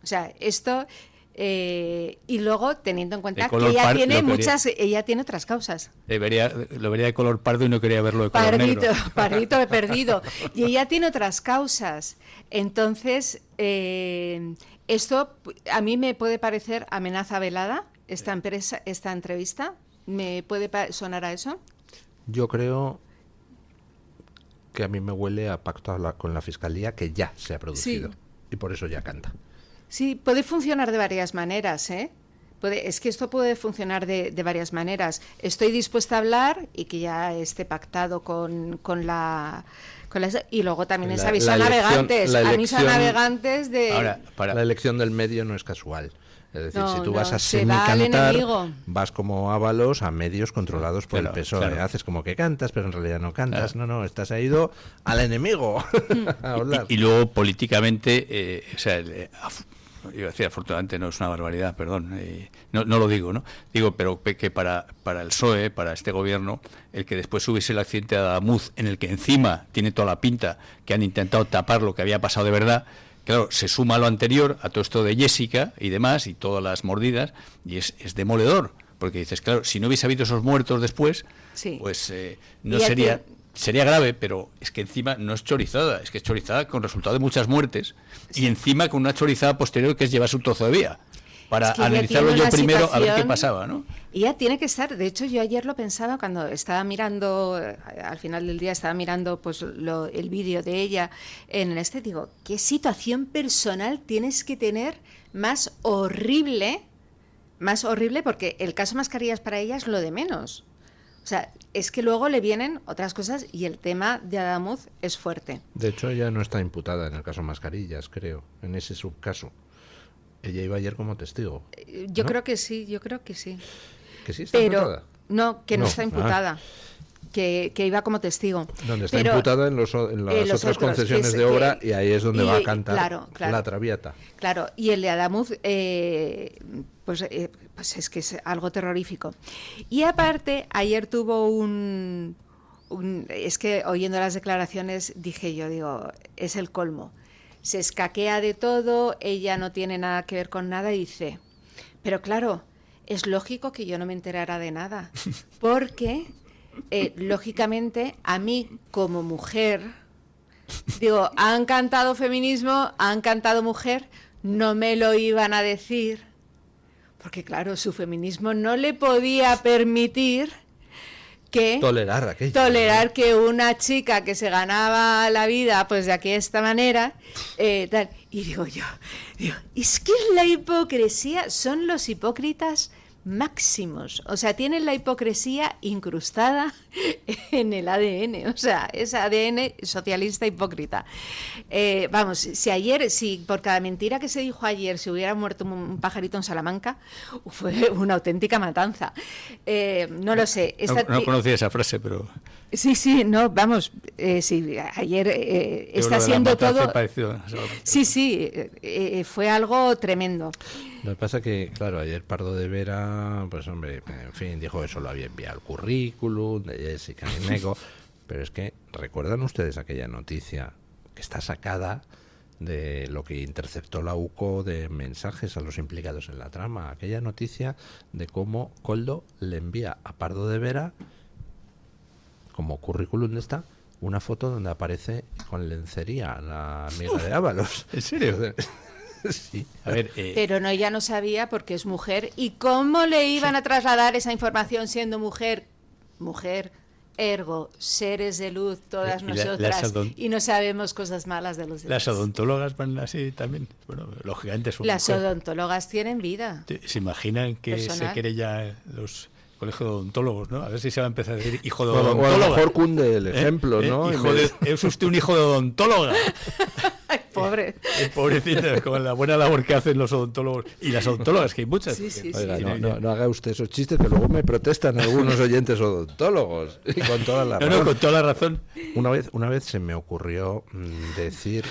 O sea, esto... y luego teniendo en cuenta que ella tiene otras causas. Lo vería de color pardo y no quería verlo de color negro. Pardito he perdido. Y ella tiene otras causas. Entonces, esto a mí me puede parecer amenaza velada, esta entrevista. ¿Me puede sonar a eso? Yo creo que a mí me huele a pacto con la Fiscalía que ya se ha producido. Sí. Y por eso ya canta. Sí, puede funcionar de varias maneras, ¿eh? Es que esto puede funcionar de varias maneras. Estoy dispuesta a hablar y que ya esté pactado con la y luego también es aviso a navegantes. Aviso a navegantes de... Ahora, la elección del medio no es casual. Es decir, si tú vas a semicantar, vas como Ábalos a medios controlados por el PSOE. Claro. Haces como que cantas, pero en realidad no cantas. Claro. No, estás ahí ido al enemigo a hablar. Y luego, políticamente, iba a decir, afortunadamente no es una barbaridad, perdón, no lo digo, ¿no? Digo, pero que para el PSOE, para este gobierno, el que después hubiese el accidente de Adamuz, en el que encima tiene toda la pinta que han intentado tapar lo que había pasado de verdad, claro, se suma a lo anterior, a todo esto de Jessica y demás, y todas las mordidas, y es demoledor, porque dices, claro, si no hubiese habido esos muertos después, sí, pues no sería... Sería grave, pero es que encima no es chorizada, es que es chorizada con resultado de muchas muertes, sí, y encima con una chorizada posterior que es llevarse un trozo de vía, para analizarlo yo primero a ver qué pasaba, ¿no? Y ya tiene que estar, de hecho yo ayer lo pensaba cuando estaba mirando, al final del día estaba mirando pues el vídeo de ella en el digo, ¿qué situación personal tienes que tener más horrible? Porque el caso mascarillas para ella es lo de menos. O O sea, es que luego le vienen otras cosas y el tema de Adamuz es fuerte. De hecho, ella no está imputada en el caso Mascarillas, creo, en ese subcaso. Ella iba ayer como testigo. Yo ¿no? creo que sí, yo creo que sí. ¿Que sí está Pero imputada? no, que no está Ah. imputada. Que iba como testigo. Donde está Pero, imputada en las los otras otros, concesiones de obra, y ahí es donde va a cantar claro. la Traviata. Claro, y el de Adamuz, pues es que es algo terrorífico. Y aparte, ayer tuvo es que oyendo las declaraciones dije yo, digo, es el colmo. Se escaquea de todo, ella no tiene nada que ver con nada y dice, pero claro, es lógico que yo no me enterara de nada, porque lógicamente a mí como mujer, digo, han cantado feminismo, han cantado mujer, no me lo iban a decir, porque claro, su feminismo no le podía permitir que tolerar que una chica que se ganaba la vida pues de esta manera tal. Y digo yo, es que es la hipocresía, son los hipócritas máximos, o sea, tienen la hipocresía incrustada en el ADN, o sea, es ADN socialista hipócrita. Vamos, si por cada mentira que se dijo ayer se hubiera muerto un pajarito en Salamanca, fue una auténtica matanza. No lo sé. No conocía esa frase, pero... Sí, no, vamos, sí, ayer está siendo todo... Sí, fue algo tremendo. Lo que pasa que, claro, ayer Pardo de Vera, pues hombre, en fin, dijo que solo había enviado el currículum de Jessica Nego, pero es que, ¿recuerdan ustedes aquella noticia que está sacada de lo que interceptó la UCO de mensajes a los implicados en la trama? Aquella noticia de cómo Koldo le envía a Pardo de Vera, como currículum de esta, una foto donde aparece con lencería la amiga de Ábalos. ¿En serio? Sí. A ver, pero ella no sabía porque es mujer. ¿Y cómo le iban a trasladar esa información siendo mujer? Mujer, ergo, seres de luz, todas nosotras, y no sabemos cosas malas de los demás. Las odontólogas van así también. Bueno, lógicamente son Las mujer. odontólogas tienen vida. ¿Se imaginan que personal. se querella los colegios de odontólogos, ¿no? A ver si se va a empezar a decir hijo de O odontóloga. a lo mejor cunde el ejemplo, ¿no? ¿Es usted un hijo de odontóloga? Ay, pobre. Pobrecita, con la buena labor que hacen los odontólogos y las odontólogas, que hay muchas. Sí. Oiga, no haga usted esos chistes que luego me protestan algunos oyentes odontólogos. Y con toda la razón. No, con toda la razón. Una vez se me ocurrió decir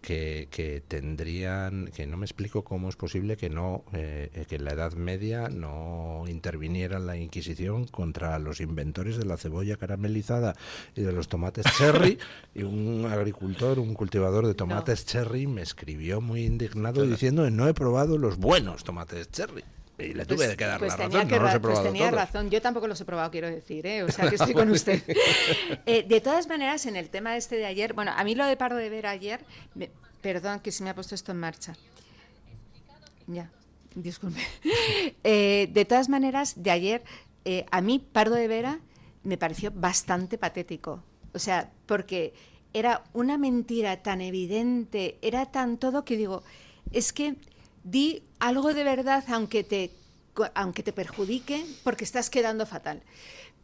que tendrían, que no me explico cómo es posible que que en la Edad Media no interviniera la Inquisición contra los inventores de la cebolla caramelizada y de los tomates cherry. Y un agricultor, un cultivador de tomates cherry me escribió muy indignado diciendo que no he probado los buenos tomates cherry. Y le tuve que dar la razón, no los he probado tenía todos. razón, yo tampoco los he probado, quiero decir, o sea que estoy con usted. De todas maneras, en el tema este de ayer, bueno, a mí lo de Pardo de Vera ayer, perdón que se me ha puesto esto en marcha. Ya, disculpe. De todas maneras, de ayer, a mí Pardo de Vera me pareció bastante patético, o sea, porque era una mentira tan evidente, era tan todo que digo, es que di algo de verdad aunque te perjudique porque estás quedando fatal.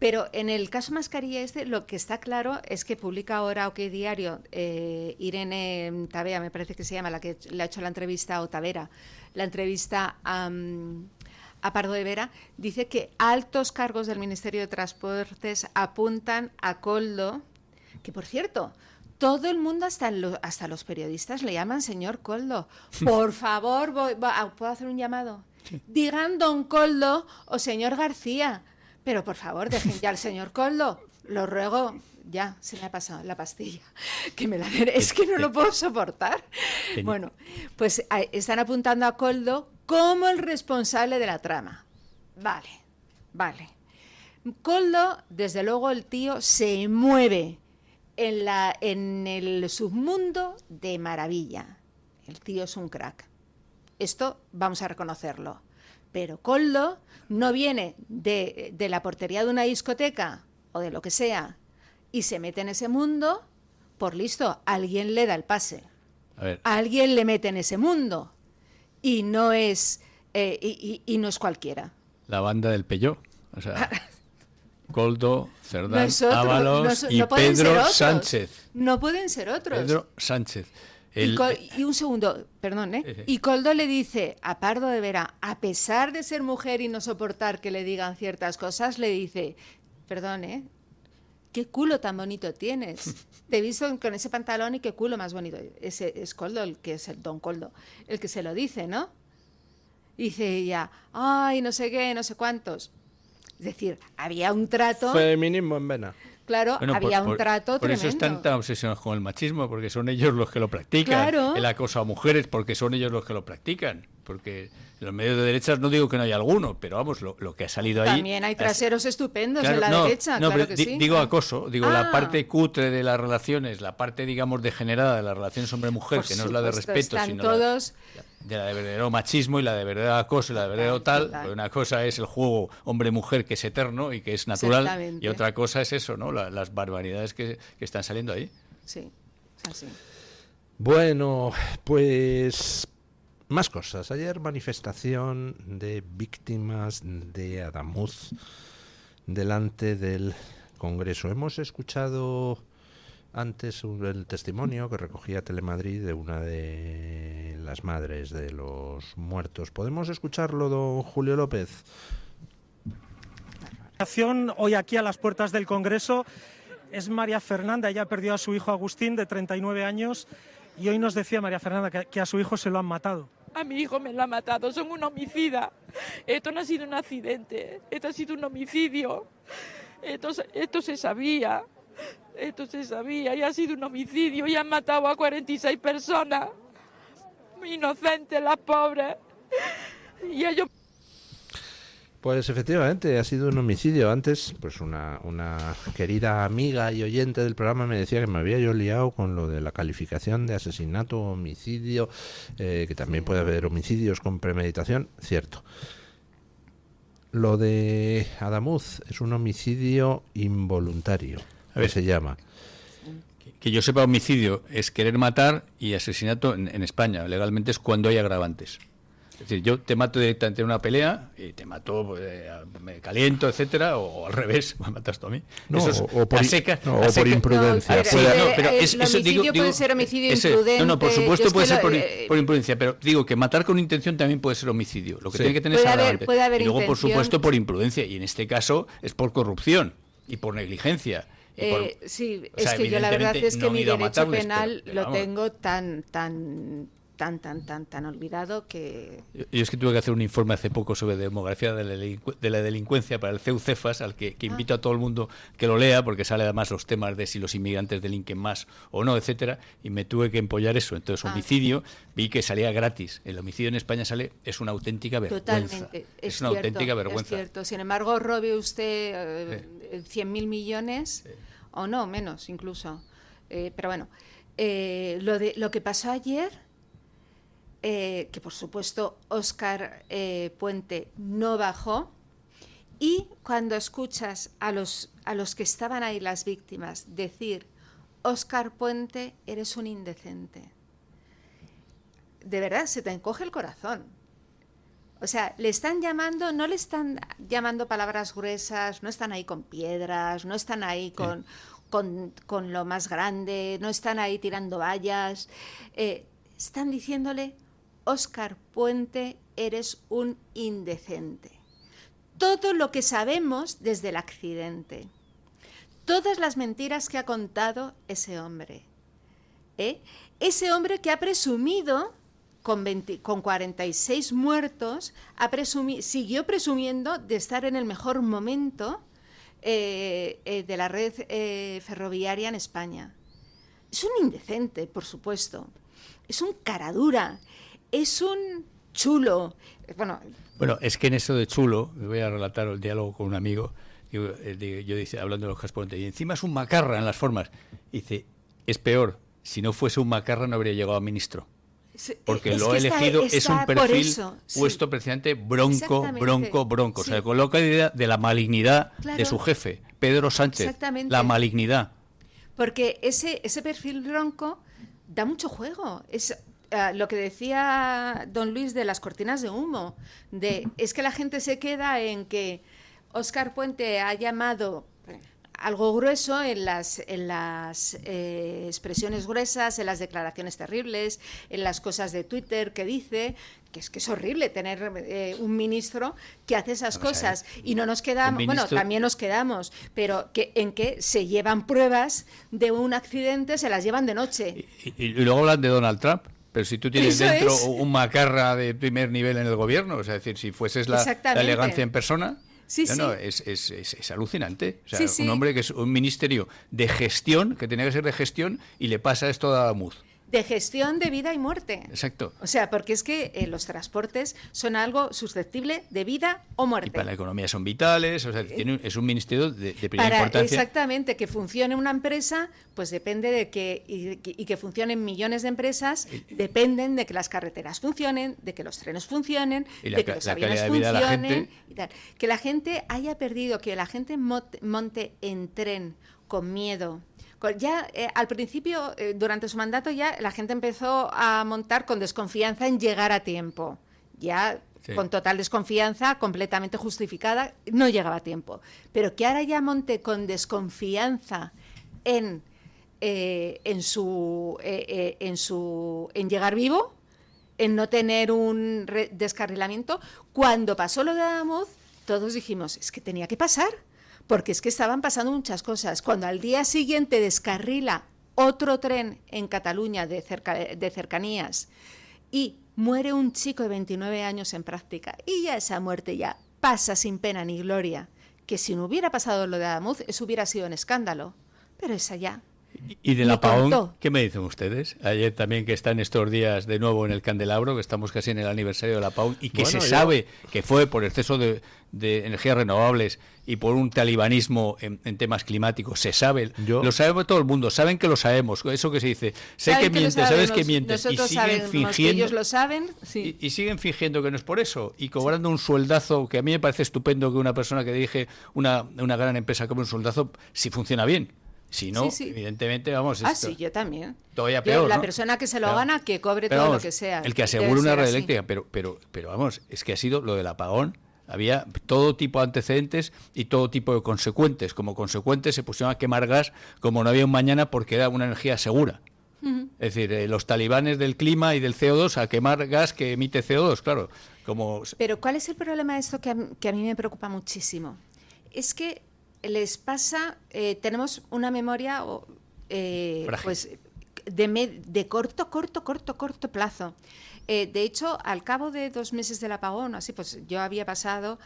Pero en el caso Mascarilla lo que está claro es que publica ahora OK Diario, Irene Tavera, me parece que se llama, la que le ha hecho la entrevista, o Tavera, la entrevista a Pardo de Vera, dice que altos cargos del Ministerio de Transportes apuntan a Koldo, que por cierto, todo el mundo, hasta los periodistas, le llaman señor Koldo. Por favor, ¿puedo hacer un llamado? Sí. Digan don Koldo o señor García. Pero por favor, dejen ya al señor Koldo. Lo ruego. Ya, se me ha pasado la pastilla. Que me la den. Es que no lo puedo soportar. Bueno, pues están apuntando a Koldo como el responsable de la trama. Vale. Koldo, desde luego, el tío se mueve en el submundo de maravilla. El tío es un crack. Esto vamos a reconocerlo. Pero Koldo no viene de la portería de una discoteca o de lo que sea y se mete en ese mundo por listo. Alguien le da el pase. A ver. Alguien le mete en ese mundo y no es y no es cualquiera. La banda del Peugeot. O sea, Coldo, Cerdán, No es otro, Ábalos y no pueden ser Pedro otros. Sánchez. No pueden ser otros. Pedro Sánchez. Y un segundo, perdón, Y Coldo le dice a Pardo de Vera, a pesar de ser mujer y no soportar que le digan ciertas cosas, le dice, perdón, qué culo tan bonito tienes. Te he visto con ese pantalón y qué culo más bonito. Ese es Coldo, el que es el don Coldo, el que se lo dice, ¿no? Y dice ella, ay, no sé qué, no sé cuántos. Es decir, había un trato... Feminismo en vena. Claro, Bueno, había un trato por tremendo. eso están tan obsesionados con el machismo, porque son ellos los que lo practican. Claro. El acoso a mujeres, porque son ellos los que lo practican. Porque en los medios de derechas no digo que no haya alguno, pero vamos, lo que ha salido ahí... También hay traseros estupendos Claro, en la derecha, no, claro pero que sí. digo acoso, digo la Ah. parte cutre de las relaciones, la parte, digamos, degenerada de las relaciones hombre-mujer, Por que no es la de supuesto, respeto, están sino todos... de la de verdadero machismo y la de verdadero acoso y la de verdadero tal. Total. Pues una cosa es el juego hombre-mujer, que es eterno y que es natural, Exactamente. y otra cosa es eso, ¿no? Las barbaridades que están saliendo ahí. Sí, es así. Bueno, pues más cosas. Ayer manifestación de víctimas de Adamuz delante del Congreso. Hemos escuchado antes el testimonio que recogía Telemadrid de una de las madres de los muertos. ¿Podemos escucharlo, don Julio López? Hoy aquí a las puertas del Congreso es María Fernanda. Ella perdió a su hijo Agustín, de 39 años, y hoy nos decía María Fernanda que a su hijo se lo han matado. A mi hijo me lo han matado, son un homicida. Esto no ha sido un accidente, esto ha sido un homicidio. Esto se sabía y ha sido un homicidio y han matado a 46 personas. Inocentes, las pobres. Y ellos... Pues efectivamente, ha sido un homicidio. Antes, pues una querida amiga y oyente del programa me decía que me había yo liado con lo de la calificación de asesinato, homicidio, que también puede haber homicidios con premeditación, cierto. Lo de Adamuz es un homicidio involuntario, que se llama. Que yo sepa, homicidio es querer matar, y asesinato en España legalmente es cuando hay agravantes. Es decir, yo te mato directamente en una pelea y te mato, pues, me caliento, etcétera, o al revés, me matas tú a mí. No, Eso es o por, a seca, no, o por imprudencia. El homicidio puede ser homicidio imprudente. No, por supuesto puede ser que por imprudencia, pero digo que matar con intención también puede ser homicidio. Lo que tiene que tener es agravante. Puede haber y luego, por intención. supuesto, por imprudencia, y en este caso es por corrupción y por negligencia. Sí, o sea, es que yo la verdad es que no mi han ido a derecho matarles, penal pero lo vamos. tengo tan olvidado que... Yo es que tuve que hacer un informe hace poco sobre demografía de la delincuencia para el CEU-CEFAS, al que invito a todo el mundo que lo lea, porque sale además los temas de si los inmigrantes delinquen más o no, etcétera, y me tuve que empollar eso. Entonces, homicidio, vi que salía gratis. El homicidio en España es una auténtica vergüenza. Totalmente, es una auténtica vergüenza. Es cierto. Sin embargo, robe usted 100.000 millones, o no, menos incluso. Pero bueno, lo que pasó ayer... que por supuesto Óscar Puente no bajó, y cuando escuchas a los que estaban ahí, las víctimas, decir: Óscar Puente, eres un indecente, de verdad se te encoge el corazón. O sea, le están llamando, no le están llamando palabras gruesas, no están ahí con piedras, no están ahí con lo más grande, no están ahí tirando vallas, están diciéndole: Óscar Puente, eres un indecente. Todo lo que sabemos desde el accidente, todas las mentiras que ha contado ese hombre, ese hombre que ha presumido con 46 muertos, siguió presumiendo de estar en el mejor momento de la red ferroviaria en España. Es un indecente, por supuesto, es un caradura, es un chulo. Bueno, es que en eso de chulo, me voy a relatar el diálogo con un amigo, yo dice, hablando de los Jaspontes, y encima es un macarra en las formas. Dice, es peor, si no fuese un macarra no habría llegado a ministro. Porque lo ha elegido, es un perfil puesto precisamente bronco. O sea, coloca la idea de la malignidad de su jefe, Pedro Sánchez, la malignidad. Porque ese perfil bronco da mucho juego. Es lo que decía don Luis de las cortinas de humo, es que la gente se queda en que Óscar Puente ha llamado algo grueso en las expresiones gruesas, en las declaraciones terribles, en las cosas de Twitter que dice, que es horrible tener un ministro que hace esas cosas. Y no nos quedamos, bueno, también nos quedamos, pero en que se llevan pruebas de un accidente, se las llevan de noche. Y luego hablan de Donald Trump. Pero si tú tienes dentro un macarra de primer nivel en el gobierno, o sea, es decir, si fueses la elegancia en persona... Es alucinante. O sea, un hombre que es un ministerio de gestión, que tenía que ser de gestión, y le pasa esto a Muz. De gestión de vida y muerte. Exacto. O sea, porque es que los transportes son algo susceptible de vida o muerte. Y para la economía son vitales, o sea, es un ministerio de primera importancia. Exactamente, que funcione una empresa, pues depende de que, y que funcionen millones de empresas, dependen de que las carreteras funcionen, de que los trenes funcionen, de que los aviones funcionen, y tal. Que la gente haya perdido, que la gente monte en tren con miedo. Ya al principio, durante su mandato, ya la gente empezó a montar con desconfianza en llegar a tiempo. Ya con total desconfianza, completamente justificada, no llegaba a tiempo. Pero que ahora ya monte con desconfianza en llegar vivo, en no tener un descarrilamiento. Cuando pasó lo de Adamuz, todos dijimos, es que tenía que pasar. Porque es que estaban pasando muchas cosas. Cuando al día siguiente descarrila otro tren en Cataluña de cercanías y muere un chico de 29 años en práctica, y ya esa muerte ya pasa sin pena ni gloria, que si no hubiera pasado lo de Adamuz, eso hubiera sido un escándalo. Pero esa ya. ¿Y del apagón qué me dicen ustedes? Ayer también, que están estos días de nuevo en el candelabro, que estamos casi en el aniversario del apagón, y que se sabe que fue por exceso de energías renovables y por un talibanismo en temas climáticos. Se sabe, lo sabe todo el mundo, saben que lo sabemos, eso que se dice, sé que mientes, sabes que mientes, y siguen fingiendo que ellos lo saben, sí. y siguen fingiendo que no es por eso, y cobrando un sueldazo, que a mí me parece estupendo que una persona que dirige una gran empresa cobre un sueldazo si funciona bien. Si no, evidentemente, vamos... sí, yo también. Todavía peor, la persona que se lo gana, que cobre todo lo que sea. El que asegure una red eléctrica, pero vamos, es que ha sido lo del apagón. Había todo tipo de antecedentes y todo tipo de consecuentes. Como consecuentes se pusieron a quemar gas como no había un mañana, porque era una energía segura. Es decir, los talibanes del clima y del CO2 a quemar gas que emite CO2, claro. Pero ¿cuál es el problema de esto que a mí me preocupa muchísimo? Es que les pasa, tenemos una memoria pues de corto plazo. De hecho, al cabo de 2 meses del apagón, así, pues yo había pasé,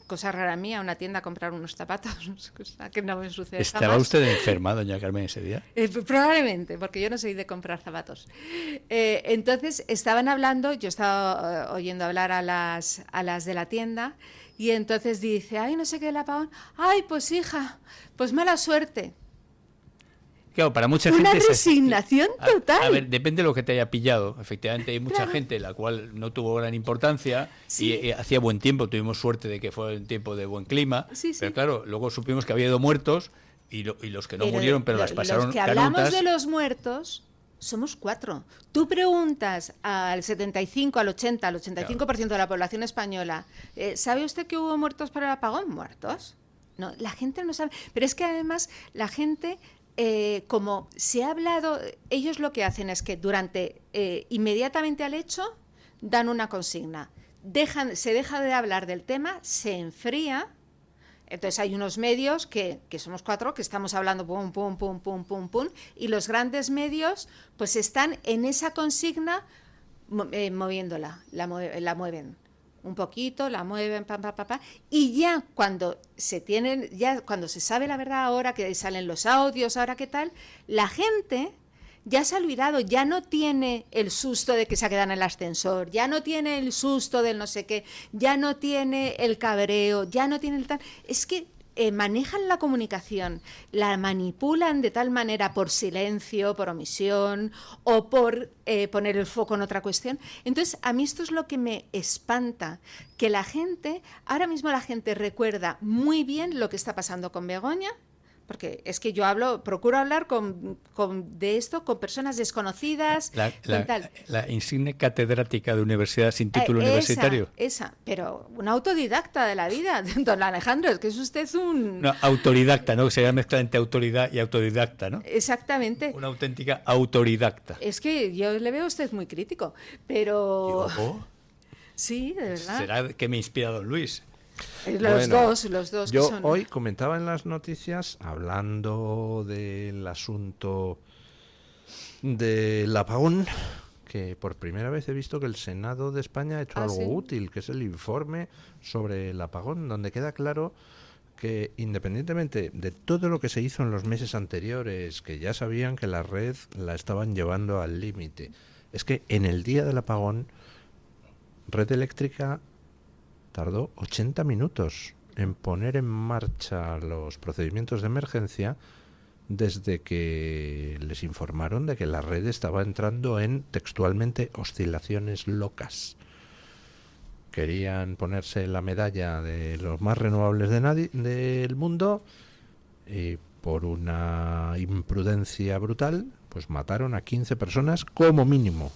cosa rara mía, a una tienda a comprar unos zapatos, cosa que no me sucede jamás. ¿Estaba usted enferma, doña Carmen, ese día? Probablemente, porque yo no soy de comprar zapatos. Entonces, estaban hablando, yo estaba oyendo hablar a las de la tienda, y entonces dice, ay, no sé qué, el apagón, ay, pues hija, pues mala suerte. Claro, para mucha gente... Una resignación total. A ver, depende de lo que te haya pillado. Efectivamente, hay mucha gente la cual no tuvo gran importancia y hacía buen tiempo, tuvimos suerte de que fue un tiempo de buen clima, pero claro, luego supimos que había ido muertos y los que no murieron, pero las pasaron canutas. Los que hablamos de los muertos... Somos 4. Tú preguntas al 75, al 80, al 85% de la población española, ¿sabe usted que hubo muertos por el apagón? ¿Muertos? No, la gente no sabe. Pero es que además la gente, como se ha hablado, ellos lo que hacen es que inmediatamente al hecho, dan una consigna. Se deja de hablar del tema, se enfría. Entonces hay unos medios que somos 4, que estamos hablando pum, pum, pum, pum, pum, pum, y los grandes medios pues están en esa consigna moviéndola, la mueven un poquito, la mueven, pam, pam, pam, pam, y ya cuando cuando se sabe la verdad, ahora que salen los audios, ahora qué tal, la gente ya se ha olvidado, ya no tiene el susto de que se ha quedado en el ascensor, ya no tiene el susto del no sé qué, ya no tiene el cabreo, ya no tiene el tal... Es que manejan la comunicación, la manipulan de tal manera por silencio, por omisión o por poner el foco en otra cuestión. Entonces, a mí esto es lo que me espanta, que ahora mismo la gente recuerda muy bien lo que está pasando con Begoña, porque es que yo procuro hablar de esto con personas desconocidas. La insigne catedrática de universidad sin título universitario. Esa, pero una autodidacta de la vida, don Alejandro, es que es usted un... No, autodidacta, ¿no? Sería mezcla entre autoridad y autodidacta, ¿no? Exactamente. Una auténtica autodidacta. Es que yo le veo a usted muy crítico, pero... ¿Yo? Sí, de verdad. ¿Será que me ha inspirado Luis? Los dos. Yo que son... hoy comentaba en las noticias, hablando del asunto del apagón, que por primera vez he visto que el Senado de España ha hecho algo útil, que es el informe sobre el apagón, donde queda claro que independientemente de todo lo que se hizo en los meses anteriores, que ya sabían que la red la estaban llevando al límite, es que en el día del apagón Red Eléctrica tardó 80 minutos en poner en marcha los procedimientos de emergencia desde que les informaron de que la red estaba entrando en, textualmente, oscilaciones locas. Querían ponerse la medalla de los más renovables del mundo y por una imprudencia brutal, pues mataron a 15 personas como mínimo.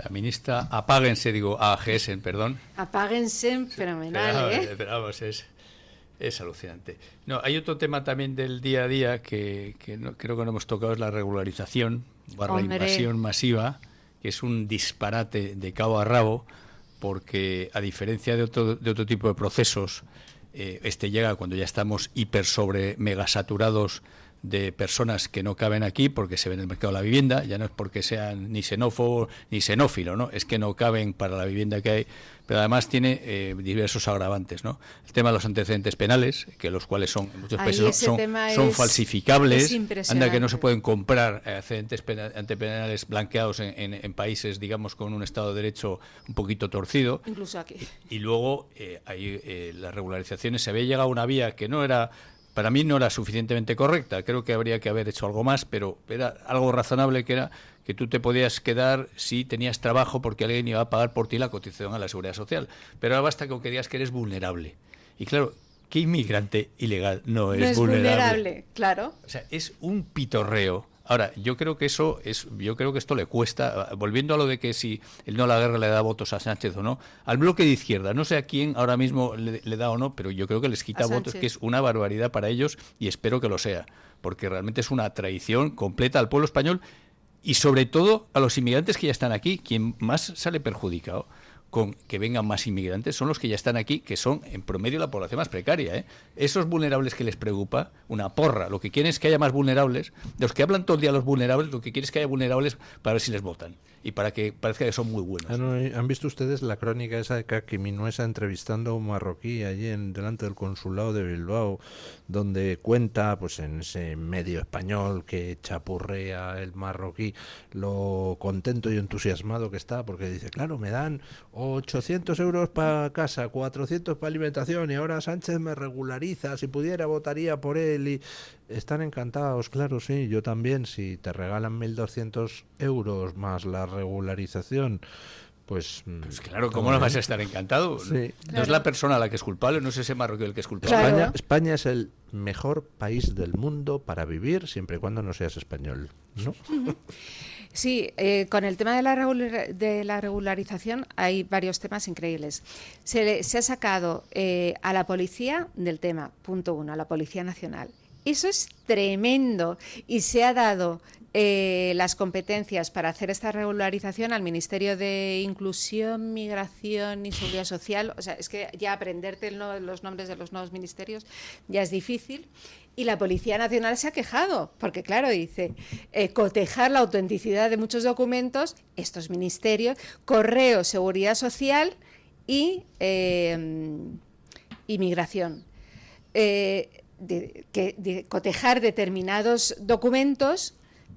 La ministra, apáguense, AGS, perdón. Apáguense, fenomenal, pero vamos, es alucinante. No, hay otro tema también del día a día que no, creo que no hemos tocado, es la regularización, la invasión masiva, que es un disparate de cabo a rabo, porque a diferencia de otro tipo de procesos, este llega cuando ya estamos mega saturados de personas que no caben aquí porque se ven en el mercado de la vivienda, ya no es porque sean ni xenófobos ni xenófilo, ¿no? Es que no caben para la vivienda que hay, pero además tiene diversos agravantes, ¿no? El tema de los antecedentes penales, que los cuales son en muchos países son falsificables, anda que no se pueden comprar antecedentes penales blanqueados en países, digamos, con un Estado de Derecho un poquito torcido. Incluso aquí. Y luego las regularizaciones, se había llegado a una vía que para mí no era suficientemente correcta. Creo que habría que haber hecho algo más, pero era algo razonable, que era que tú te podías quedar si tenías trabajo porque alguien iba a pagar por ti la cotización a la Seguridad Social. Pero ahora basta con que digas que eres vulnerable. Y claro, ¿qué inmigrante ilegal no es vulnerable? Claro. O sea, es un pitorreo. Ahora, yo creo que esto le cuesta, volviendo a lo de que si el no a la guerra le da votos a Sánchez o no, al bloque de izquierda, no sé a quién ahora mismo le da o no, pero yo creo que les quita votos, que es una barbaridad para ellos, y espero que lo sea, porque realmente es una traición completa al pueblo español y sobre todo a los inmigrantes que ya están aquí. Quien más sale perjudicado con que vengan más inmigrantes son los que ya están aquí, que son en promedio la población más precaria, ¿eh? Esos vulnerables que les preocupa, una porra, lo que quieren es que haya más vulnerables. De los que hablan todo el día los vulnerables, lo que quieren es que haya vulnerables para ver si les votan y para que parezca que son muy buenos. ¿Han visto ustedes la crónica esa de Kaki Minuesa entrevistando a un marroquí allí delante del consulado de Bilbao, donde cuenta, pues en ese medio español que chapurrea el marroquí, lo contento y entusiasmado que está, porque dice, claro, me dan 800 euros para casa, 400 para alimentación, y ahora Sánchez me regulariza, si pudiera votaría por él, y están encantados. Claro, sí, yo también. Si te regalan 1.200 euros más la regularización, pues claro, ¿cómo no vas a estar encantado? Sí. No es la persona la que es culpable, no es ese marroquí el que es culpable. Claro. España es el mejor país del mundo para vivir, siempre y cuando no seas español, ¿no? Sí, con el tema de la regularización hay varios temas increíbles. Se ha sacado a la policía del tema, punto uno, a la Policía Nacional. Eso es tremendo, y se ha dado las competencias para hacer esta regularización al Ministerio de Inclusión, Migración y Seguridad Social. O sea, es que ya aprenderte los nombres de los nuevos ministerios ya es difícil. Y la Policía Nacional se ha quejado, porque claro, dice, cotejar la autenticidad de muchos documentos, estos ministerios, Correo, Seguridad Social y Migración. Cotejar determinados documentos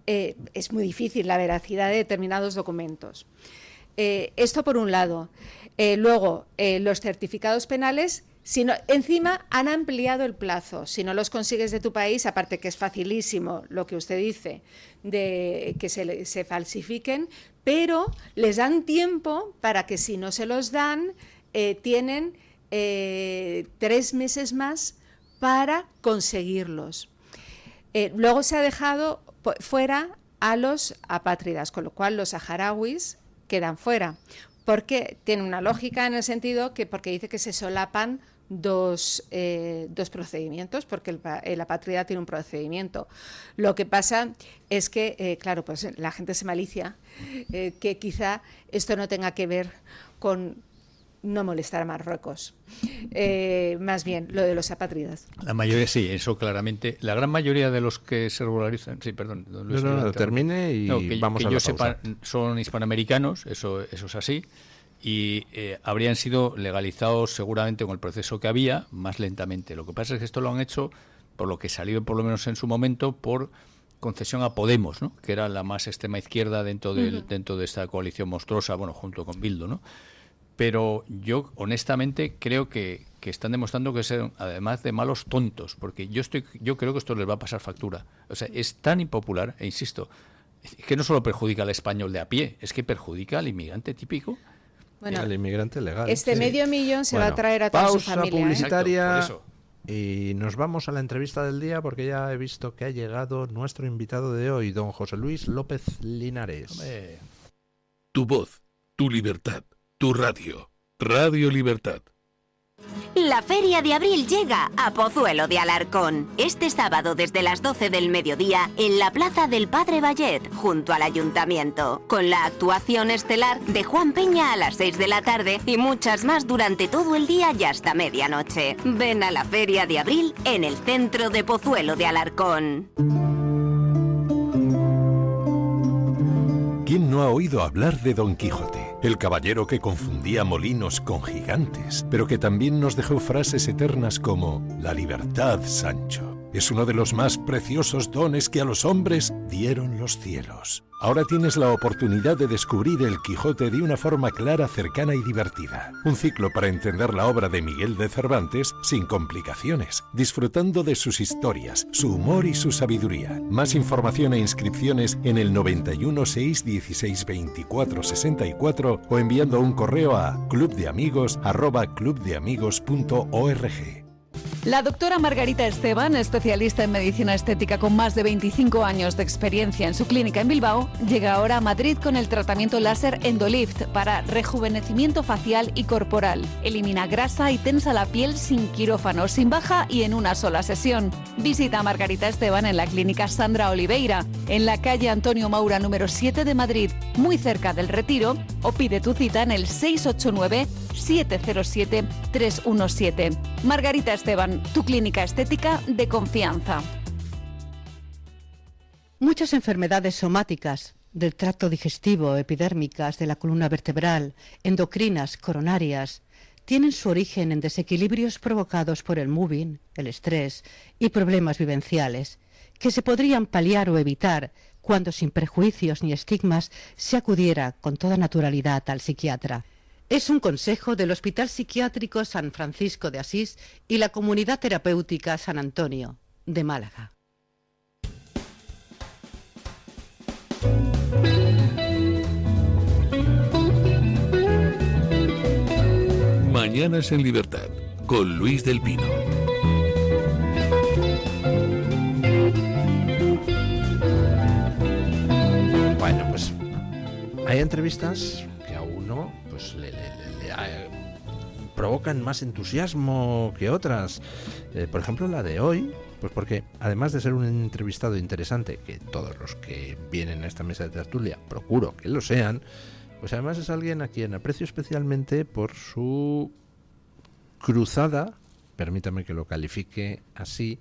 es muy difícil, la veracidad de determinados documentos. Esto por un lado. Luego, los certificados penales, encima han ampliado el plazo. Si no los consigues de tu país, aparte que es facilísimo lo que usted dice, de que se falsifiquen, pero les dan tiempo para que si no se los dan, tienen 3 meses más para conseguirlos. Luego se ha dejado fuera a los apátridas, con lo cual los saharauis quedan fuera. Porque tiene una lógica en el sentido que porque dice que se solapan dos procedimientos, porque el apátrida tiene un procedimiento. Lo que pasa es que, claro, pues la gente se malicia, que quizá esto no tenga que ver con no molestar a Marruecos, más bien lo de los apátridas. La mayoría sí, eso claramente. La gran mayoría de los que se regularizan, sí, perdón, don Luis, termine y vamos a la pausa. Que yo sepa, son hispanoamericanos, eso es así, y habrían sido legalizados seguramente con el proceso que había, más lentamente. Lo que pasa es que esto lo han hecho, por lo que salió por lo menos en su momento, por concesión a Podemos, ¿no? Que era la más extrema izquierda dentro de esta coalición monstruosa, bueno, junto con Bildu, ¿no? Pero yo, honestamente, creo que están demostrando que son, además de malos, tontos, porque yo creo que esto les va a pasar factura. O sea, es tan impopular, e insisto, que no solo perjudica al español de a pie, es que perjudica al inmigrante típico. Bueno, al inmigrante legal. Este $500,000 se va a traer a toda su familia. Pausa publicitaria. Exacto, por eso. Y nos vamos a la entrevista del día, porque ya he visto que ha llegado nuestro invitado de hoy, don José Luis López Linares. Hombre. Tu voz, tu libertad, tu radio. Radio Libertad. La Feria de Abril llega a Pozuelo de Alarcón. Este sábado desde las 12 del mediodía en la Plaza del Padre Vallet, junto al Ayuntamiento. Con la actuación estelar de Juan Peña a las 6 de la tarde y muchas más durante todo el día y hasta medianoche. Ven a la Feria de Abril en el centro de Pozuelo de Alarcón. ¿Quién no ha oído hablar de Don Quijote? El caballero que confundía molinos con gigantes, pero que también nos dejó frases eternas como «La libertad, Sancho, es uno de los más preciosos dones que a los hombres dieron los cielos». Ahora tienes la oportunidad de descubrir el Quijote de una forma clara, cercana y divertida. Un ciclo para entender la obra de Miguel de Cervantes sin complicaciones, disfrutando de sus historias, su humor y su sabiduría. Más información e inscripciones en el 91 616 24 64 o enviando un correo a clubdeamigos@clubdeamigos.org. La doctora Margarita Esteban, especialista en medicina estética con más de 25 años de experiencia en su clínica en Bilbao, llega ahora a Madrid con el tratamiento láser Endolift para rejuvenecimiento facial y corporal. Elimina grasa y tensa la piel sin quirófano, sin baja y en una sola sesión. Visita a Margarita Esteban en la clínica Sandra Oliveira, en la calle Antonio Maura número 7 de Madrid, muy cerca del Retiro, o pide tu cita en el 689-707-317. Margarita Esteban, tu clínica estética de confianza. Muchas enfermedades somáticas del tracto digestivo, epidérmicas, de la columna vertebral, endocrinas, coronarias, tienen su origen en desequilibrios provocados por el moving, el estrés y problemas vivenciales, que se podrían paliar o evitar cuando sin prejuicios ni estigmas se acudiera con toda naturalidad al psiquiatra. Es un consejo del Hospital Psiquiátrico San Francisco de Asís y la Comunidad Terapéutica San Antonio, de Málaga. Mañanas en Libertad, con Luis del Pino. Bueno, pues hay entrevistas que a uno pues le provocan más entusiasmo que otras. Por ejemplo, la de hoy, pues porque además de ser un entrevistado interesante, que todos los que vienen a esta mesa de tertulia procuro que lo sean, pues además es alguien a quien aprecio especialmente por su cruzada, permítame que lo califique así,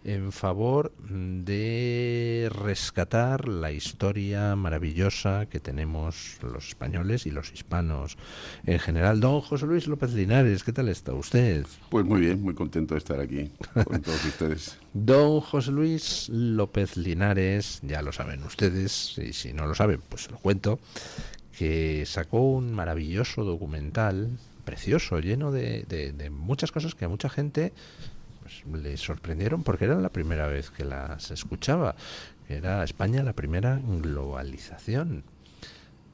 en favor de rescatar la historia maravillosa que tenemos los españoles y los hispanos en general. Don José Luis López Linares, ¿qué tal está usted? Pues muy bien, muy contento de estar aquí con todos ustedes. Don José Luis López Linares, ya lo saben ustedes, y si no lo saben, pues se lo cuento, que sacó un maravilloso documental, precioso, lleno de muchas cosas que a mucha gente pues le sorprendieron porque era la primera vez que las escuchaba. Era España la primera globalización.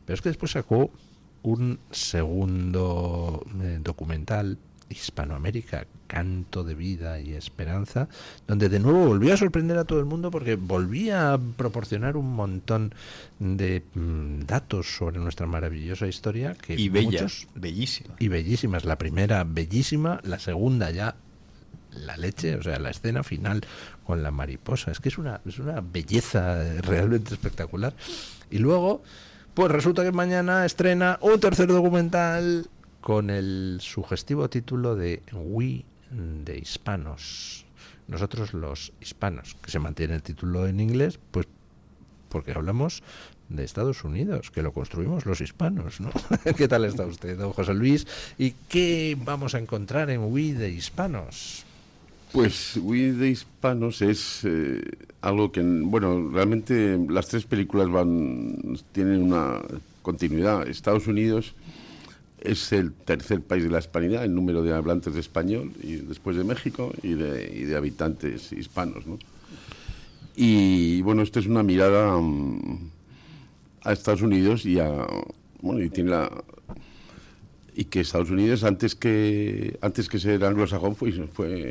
Pero es que después sacó un segundo documental Hispanoamérica, Canto de Vida y Esperanza, donde de nuevo volvió a sorprender a todo el mundo porque volvía a proporcionar un montón de datos sobre nuestra maravillosa historia que y bella, bellísima. Y bellísimas. La primera bellísima, la segunda ya la leche, o sea, la escena final con la mariposa. Es que es una belleza realmente espectacular. Y luego, pues resulta que mañana estrena un tercer documental con el sugestivo título de We de Hispanos. Nosotros los hispanos, que se mantiene el título en inglés, pues porque hablamos de Estados Unidos, que lo construimos los hispanos, ¿no? ¿Qué tal está usted, don José Luis? ¿Y qué vamos a encontrar en We de Hispanos? Pues We de Hispanos es algo que, bueno, realmente las tres películas tienen una continuidad. Estados Unidos es el tercer país de la hispanidad en número de hablantes de español, y después de México y de habitantes hispanos, ¿no? Y bueno, esto es una mirada a Estados Unidos y que Estados Unidos antes que ser anglosajón fue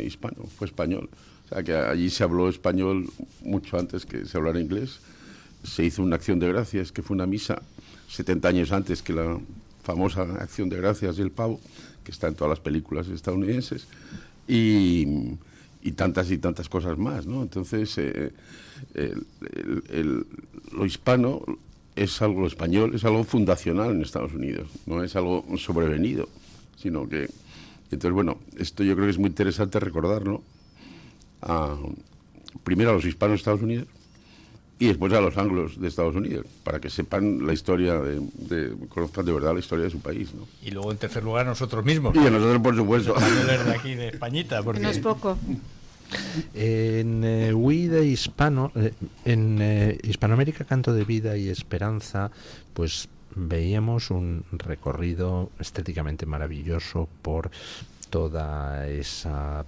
hispano, fue español. O sea que allí se habló español mucho antes que se hablara inglés. Se hizo una acción de gracias, que fue una misa 70 años antes que la famosa acción de gracias del pavo, que está en todas las películas estadounidenses, y tantas cosas más, ¿no? Entonces, lo hispano es algo, lo español es algo fundacional en Estados Unidos, no es algo sobrevenido, sino que... Entonces, bueno, esto yo creo que es muy interesante recordarlo, primero a los hispanos de Estados Unidos, y después a los anglos de Estados Unidos, para que sepan la historia, conozcan de verdad la historia de su país, ¿no? Y luego, en tercer lugar, nosotros mismos. Y a nosotros, por supuesto. Los españoles de aquí, de Españita. Porque... No es poco. En We de Hispano, en Hispanoamérica, Canto de Vida y Esperanza, pues veíamos un recorrido estéticamente maravilloso por toda esa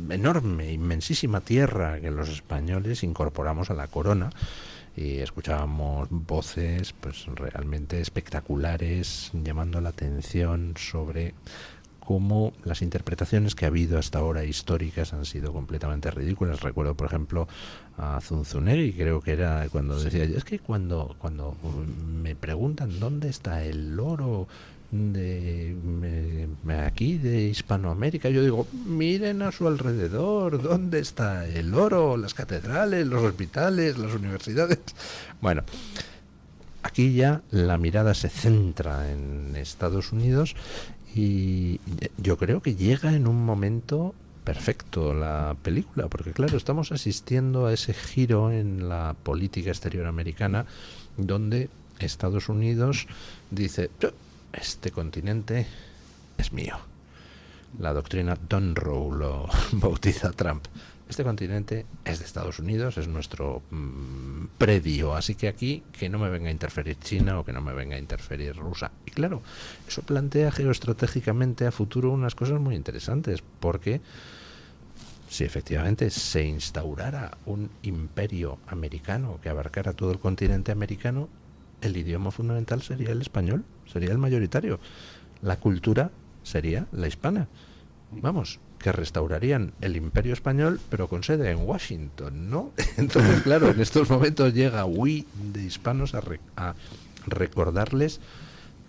enorme, inmensísima tierra que los españoles incorporamos a la corona, y escuchábamos voces pues realmente espectaculares llamando la atención sobre cómo las interpretaciones que ha habido hasta ahora históricas han sido completamente ridículas. Recuerdo, por ejemplo, a Zunzunegui, creo que era cuando decía, es que cuando me preguntan dónde está el oro de aquí de Hispanoamérica, yo digo, miren a su alrededor, ¿dónde está el oro? Las catedrales, los hospitales, las universidades. Bueno, aquí ya la mirada se centra en Estados Unidos, y yo creo que llega en un momento perfecto la película, porque claro, estamos asistiendo a ese giro en la política exterior americana, donde Estados Unidos dice, este continente es mío. La doctrina Donroe lo bautiza Trump. Este continente es de Estados Unidos, es nuestro predio, así que aquí que no me venga a interferir China o que no me venga a interferir Rusia. Y claro, eso plantea geoestratégicamente a futuro unas cosas muy interesantes, porque si efectivamente se instaurara un imperio americano que abarcara todo el continente americano, el idioma fundamental sería el español, sería el mayoritario. La cultura sería la hispana. Vamos, que restaurarían el imperio español, pero con sede en Washington, ¿no? Entonces, claro, en estos momentos llega We de Hispanos a recordarles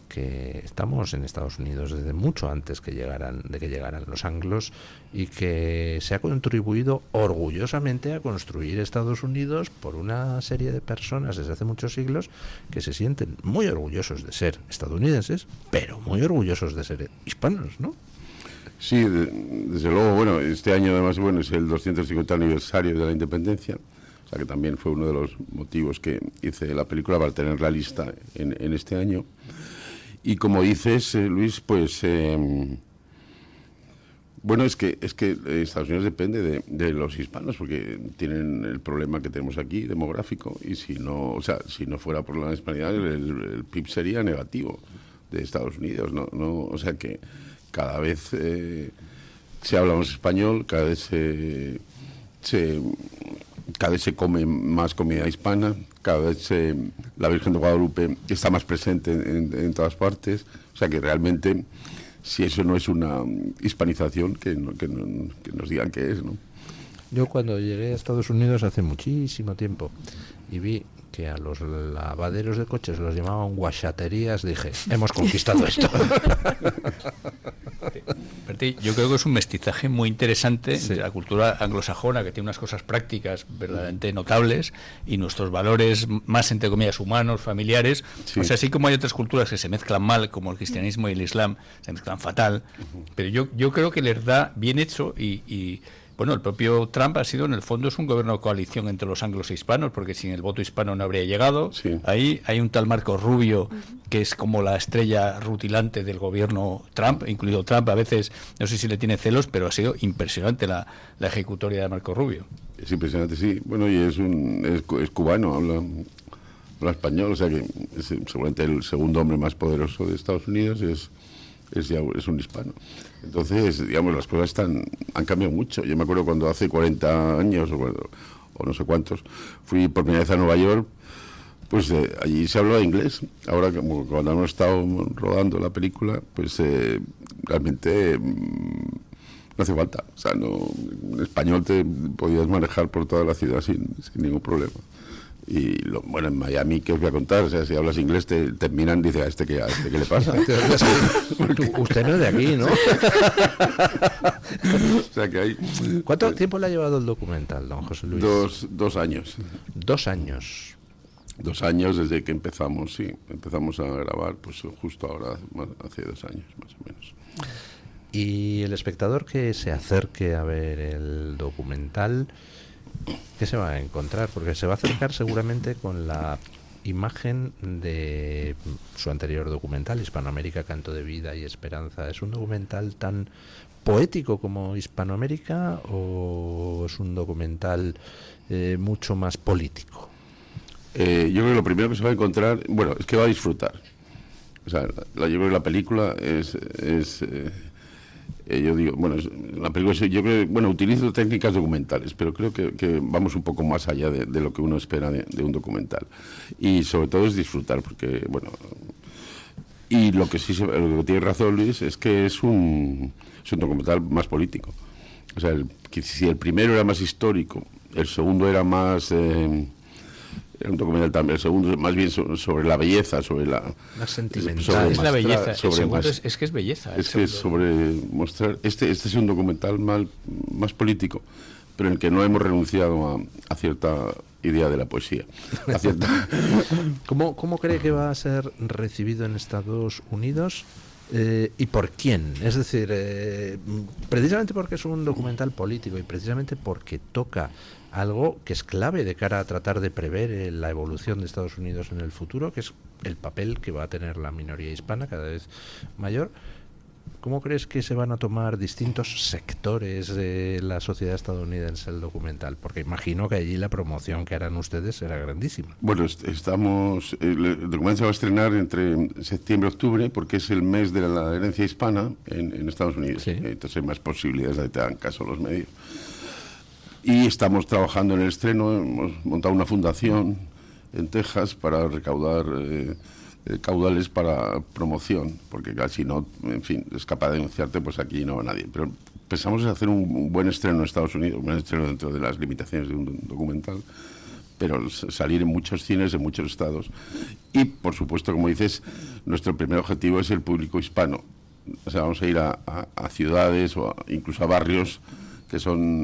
que estamos en Estados Unidos desde mucho antes de que llegaran los anglos, y que se ha contribuido orgullosamente a construir Estados Unidos por una serie de personas desde hace muchos siglos que se sienten muy orgullosos de ser estadounidenses, pero muy orgullosos de ser hispanos, ¿no? Sí, desde luego, bueno, este año además, bueno, es el 250 aniversario de la independencia, o sea que también fue uno de los motivos que hice la película para tener la lista en este año. Y como dices, Luis, pues bueno, es que Estados Unidos depende de los hispanos, porque tienen el problema que tenemos aquí demográfico, y si no fuera por la hispanidad, el PIB sería negativo de Estados Unidos, no, o sea que cada vez se habla más español, cada vez se come más comida hispana, cada vez la Virgen de Guadalupe está más presente en todas partes, o sea que realmente si eso no es una hispanización, que nos digan qué es, ¿no? Yo cuando llegué a Estados Unidos hace muchísimo tiempo y vi que a los lavaderos de coches los llamaban guachaterías, dije, hemos conquistado esto. Yo creo que es un mestizaje muy interesante de la cultura anglosajona, que tiene unas cosas prácticas verdaderamente notables, y nuestros valores más, entre comillas, humanos, familiares. O sea, así como hay otras culturas que se mezclan mal, como el cristianismo y el islam, se mezclan fatal, pero yo creo que les da bien hecho y bueno, el propio Trump ha sido, en el fondo, es un gobierno de coalición entre los anglos e hispanos, porque sin el voto hispano no habría llegado. Ahí hay un tal Marco Rubio, que es como la estrella rutilante del gobierno Trump, incluido Trump. A veces, no sé si le tiene celos, pero ha sido impresionante la ejecutoria de Marco Rubio. Es impresionante, sí. Bueno, y es cubano, habla español, o sea que es seguramente el segundo hombre más poderoso de Estados Unidos, es un hispano. Entonces, digamos, las cosas han cambiado mucho. Yo me acuerdo cuando hace 40 años o no sé cuántos fui por primera vez a Nueva York, pues allí se hablaba inglés. Ahora, como cuando hemos estado rodando la película, pues realmente no hace falta. O sea, en español te podías manejar por toda la ciudad sin ningún problema. Y bueno, en Miami, ¿qué os voy a contar? O sea, si hablas inglés te miran y dicen, ¿a este qué le pasa? Usted no es de aquí, ¿no? O sea, que hay... ¿Cuánto tiempo le ha llevado el documental, don José Luis? 2 años. 2 años. 2 años desde que empezamos, sí. Empezamos a grabar, pues justo ahora, hace 2 años, más o menos. Y el espectador que se acerque a ver el documental, ¿qué se va a encontrar? Porque se va a acercar seguramente con la imagen de su anterior documental, Hispanoamérica, Canto de Vida y Esperanza. ¿Es un documental tan poético como Hispanoamérica o es un documental mucho más político? Yo creo que lo primero que se va a encontrar, bueno, es que va a disfrutar. O sea, yo creo que la película yo digo, bueno, la película, yo creo, bueno, utilizo técnicas documentales, pero creo que vamos un poco más allá de lo que uno espera de un documental. Y sobre todo es disfrutar, porque, bueno, y lo que lo que tiene razón Luis es que es un documental más político. O sea, que si el primero era más histórico, el segundo era más... era un documental también, el segundo más bien sobre la belleza, sobre la... Más sentimental. Es la belleza, el segundo es que es belleza. Es que es sobre mostrar... Este es un documental más político, pero en el que no hemos renunciado a cierta idea de la poesía. A cierta... ¿Cómo cree que va a ser recibido en Estados Unidos? ¿Y por quién? Es decir, precisamente porque es un documental político y precisamente porque toca algo que es clave de cara a tratar de prever la evolución de Estados Unidos en el futuro, que es el papel que va a tener la minoría hispana cada vez mayor. ¿Cómo crees que se van a tomar distintos sectores de la sociedad estadounidense el documental? Porque imagino que allí la promoción que harán ustedes será grandísima. Bueno, el documental se va a estrenar entre septiembre y octubre, porque es el mes de la herencia hispana en Estados Unidos. Sí. Entonces hay más posibilidades de que te hagan caso los medios. Y estamos trabajando en el estreno, hemos montado una fundación en Texas para recaudar caudales para promoción, porque casi no, en fin, es capaz de denunciarte, pues aquí no va nadie. Pero pensamos en hacer un buen estreno en Estados Unidos, un buen estreno dentro de las limitaciones de un documental, pero salir en muchos cines, en muchos estados. Y, por supuesto, como dices, nuestro primer objetivo es el público hispano. O sea, vamos a ir a ciudades o incluso a barrios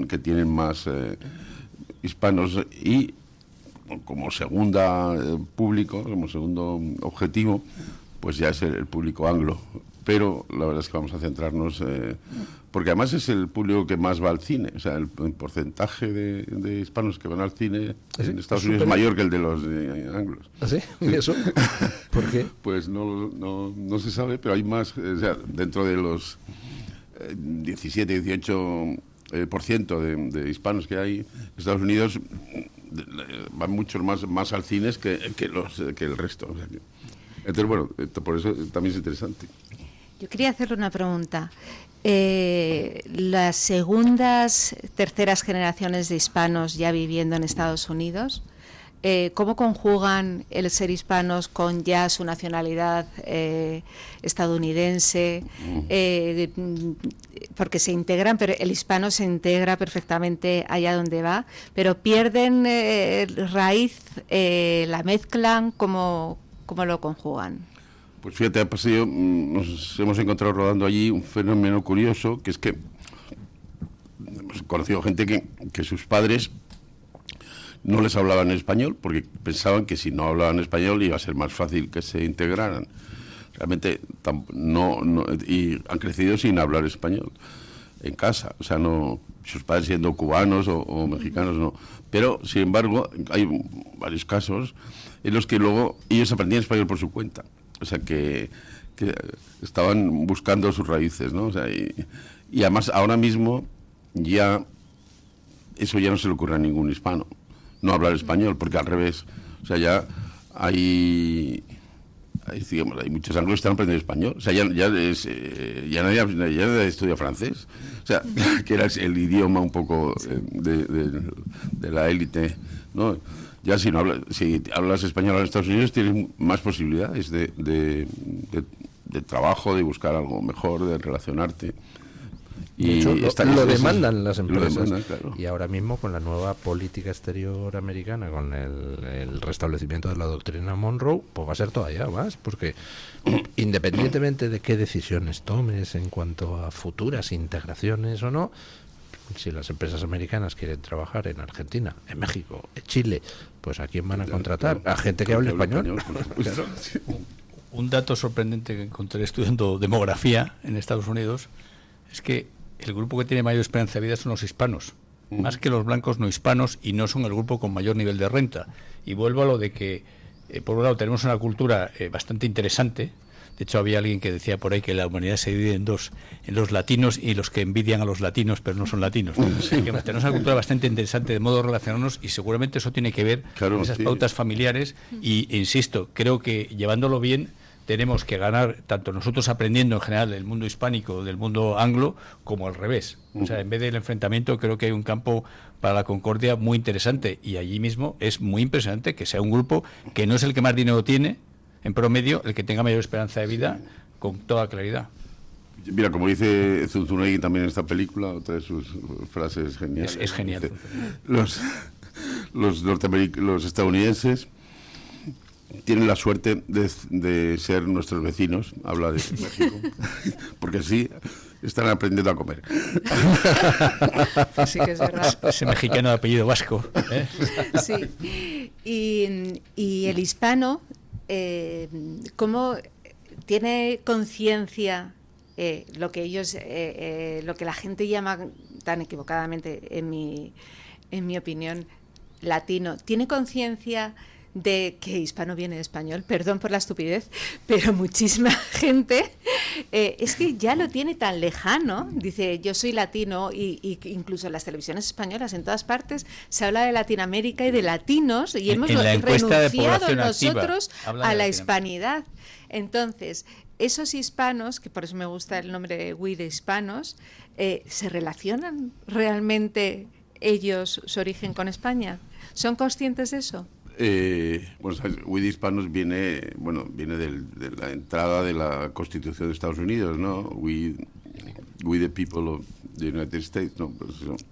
que tienen más hispanos, y como segunda público, como segundo objetivo, pues ya es el público anglo. Pero la verdad es que vamos a centrarnos, porque además es el público que más va al cine. O sea, el porcentaje de hispanos que van al cine en Estados Unidos es mayor que el de los anglos. ¿Ah, sí? ¿Y eso? ¿Por qué? Pues no se sabe, pero hay más, o sea, dentro de los 17, 18% de hispanos que hay en Estados Unidos, van muchos más al cine que el resto. O sea entonces, bueno, por eso también es interesante. Yo quería hacerle una pregunta. Las segundas, terceras generaciones de hispanos ya viviendo en Estados Unidos, ¿cómo conjugan el ser hispanos con ya su nacionalidad estadounidense? Porque se integran, pero el hispano se integra perfectamente allá donde va, pero pierden raíz, la mezclan, ¿cómo lo conjugan? Pues fíjate, nos hemos encontrado rodando allí un fenómeno curioso, que es que hemos conocido gente que sus padres no les hablaban español porque pensaban que si no hablaban español iba a ser más fácil que se integraran. Realmente y han crecido sin hablar español en casa, o sea, no, sus padres siendo cubanos o mexicanos, no. Pero, sin embargo, hay varios casos en los que luego ellos aprendían español por su cuenta, o sea, que estaban buscando sus raíces, ¿no? O sea, y además ahora mismo ya eso ya no se le ocurre a ningún hispano, no hablar español, porque al revés, o sea, ya hay muchos anglos que están aprendiendo español, o sea, ya nadie estudia francés, o sea, que era el idioma un poco de la élite, ¿no? Ya si hablas español en Estados Unidos tienes más posibilidades de trabajo, de buscar algo mejor, de relacionarte. Y lo demandan las empresas. Claro. Y ahora mismo con la nueva política exterior americana, con el restablecimiento de la doctrina Monroe, pues va a ser todavía más, porque independientemente de qué decisiones tomes en cuanto a futuras integraciones o no, si las empresas americanas quieren trabajar en Argentina, en México, en Chile, pues ¿a quién van a contratar? A gente que hable español. Claro. Un dato sorprendente que encontré estudiando demografía en Estados Unidos es que el grupo que tiene mayor esperanza de vida son los hispanos, más que los blancos no hispanos, y no son el grupo con mayor nivel de renta. Y vuelvo a lo de que, por un lado, tenemos una cultura bastante interesante. De hecho, había alguien que decía por ahí que la humanidad se divide en dos, en los latinos y los que envidian a los latinos, pero no son latinos. Sí. Que tenemos una cultura bastante interesante de modo de relacionarnos, y seguramente eso tiene que ver con esas pautas familiares. Y, insisto, creo que llevándolo bien, tenemos que ganar, tanto nosotros aprendiendo en general del mundo hispánico, del mundo anglo, como al revés. O sea, en vez del enfrentamiento, creo que hay un campo para la concordia muy interesante, y allí mismo es muy impresionante que sea un grupo que no es el que más dinero tiene, en promedio, el que tenga mayor esperanza de vida, con toda claridad. Mira, como dice Zunzunegui también en esta película, otra de sus frases geniales. Es genial. Los estadounidenses tienen la suerte de ser nuestros vecinos, habla de México, porque así están aprendiendo a comer. Pues sí que es verdad. Ese mexicano de apellido vasco. Sí. Y el hispano, ¿cómo tiene conciencia lo que ellos, lo que la gente llama tan equivocadamente, en mi opinión, latino? ¿Tiene conciencia de que hispano viene de español? Perdón por la estupidez, pero muchísima gente es que ya lo tiene tan lejano. Dice, yo soy latino, y incluso en las televisiones españolas, en todas partes, se habla de Latinoamérica y de latinos, y hemos renunciado nosotros a la hispanidad. Entonces, esos hispanos, que por eso me gusta el nombre We de hispanos, ¿se relacionan realmente ellos, su origen, con España? ¿Son conscientes de eso? Bueno, We de hispanos viene de la entrada de la Constitución de Estados Unidos, ¿no? We the people of the United States, ¿no?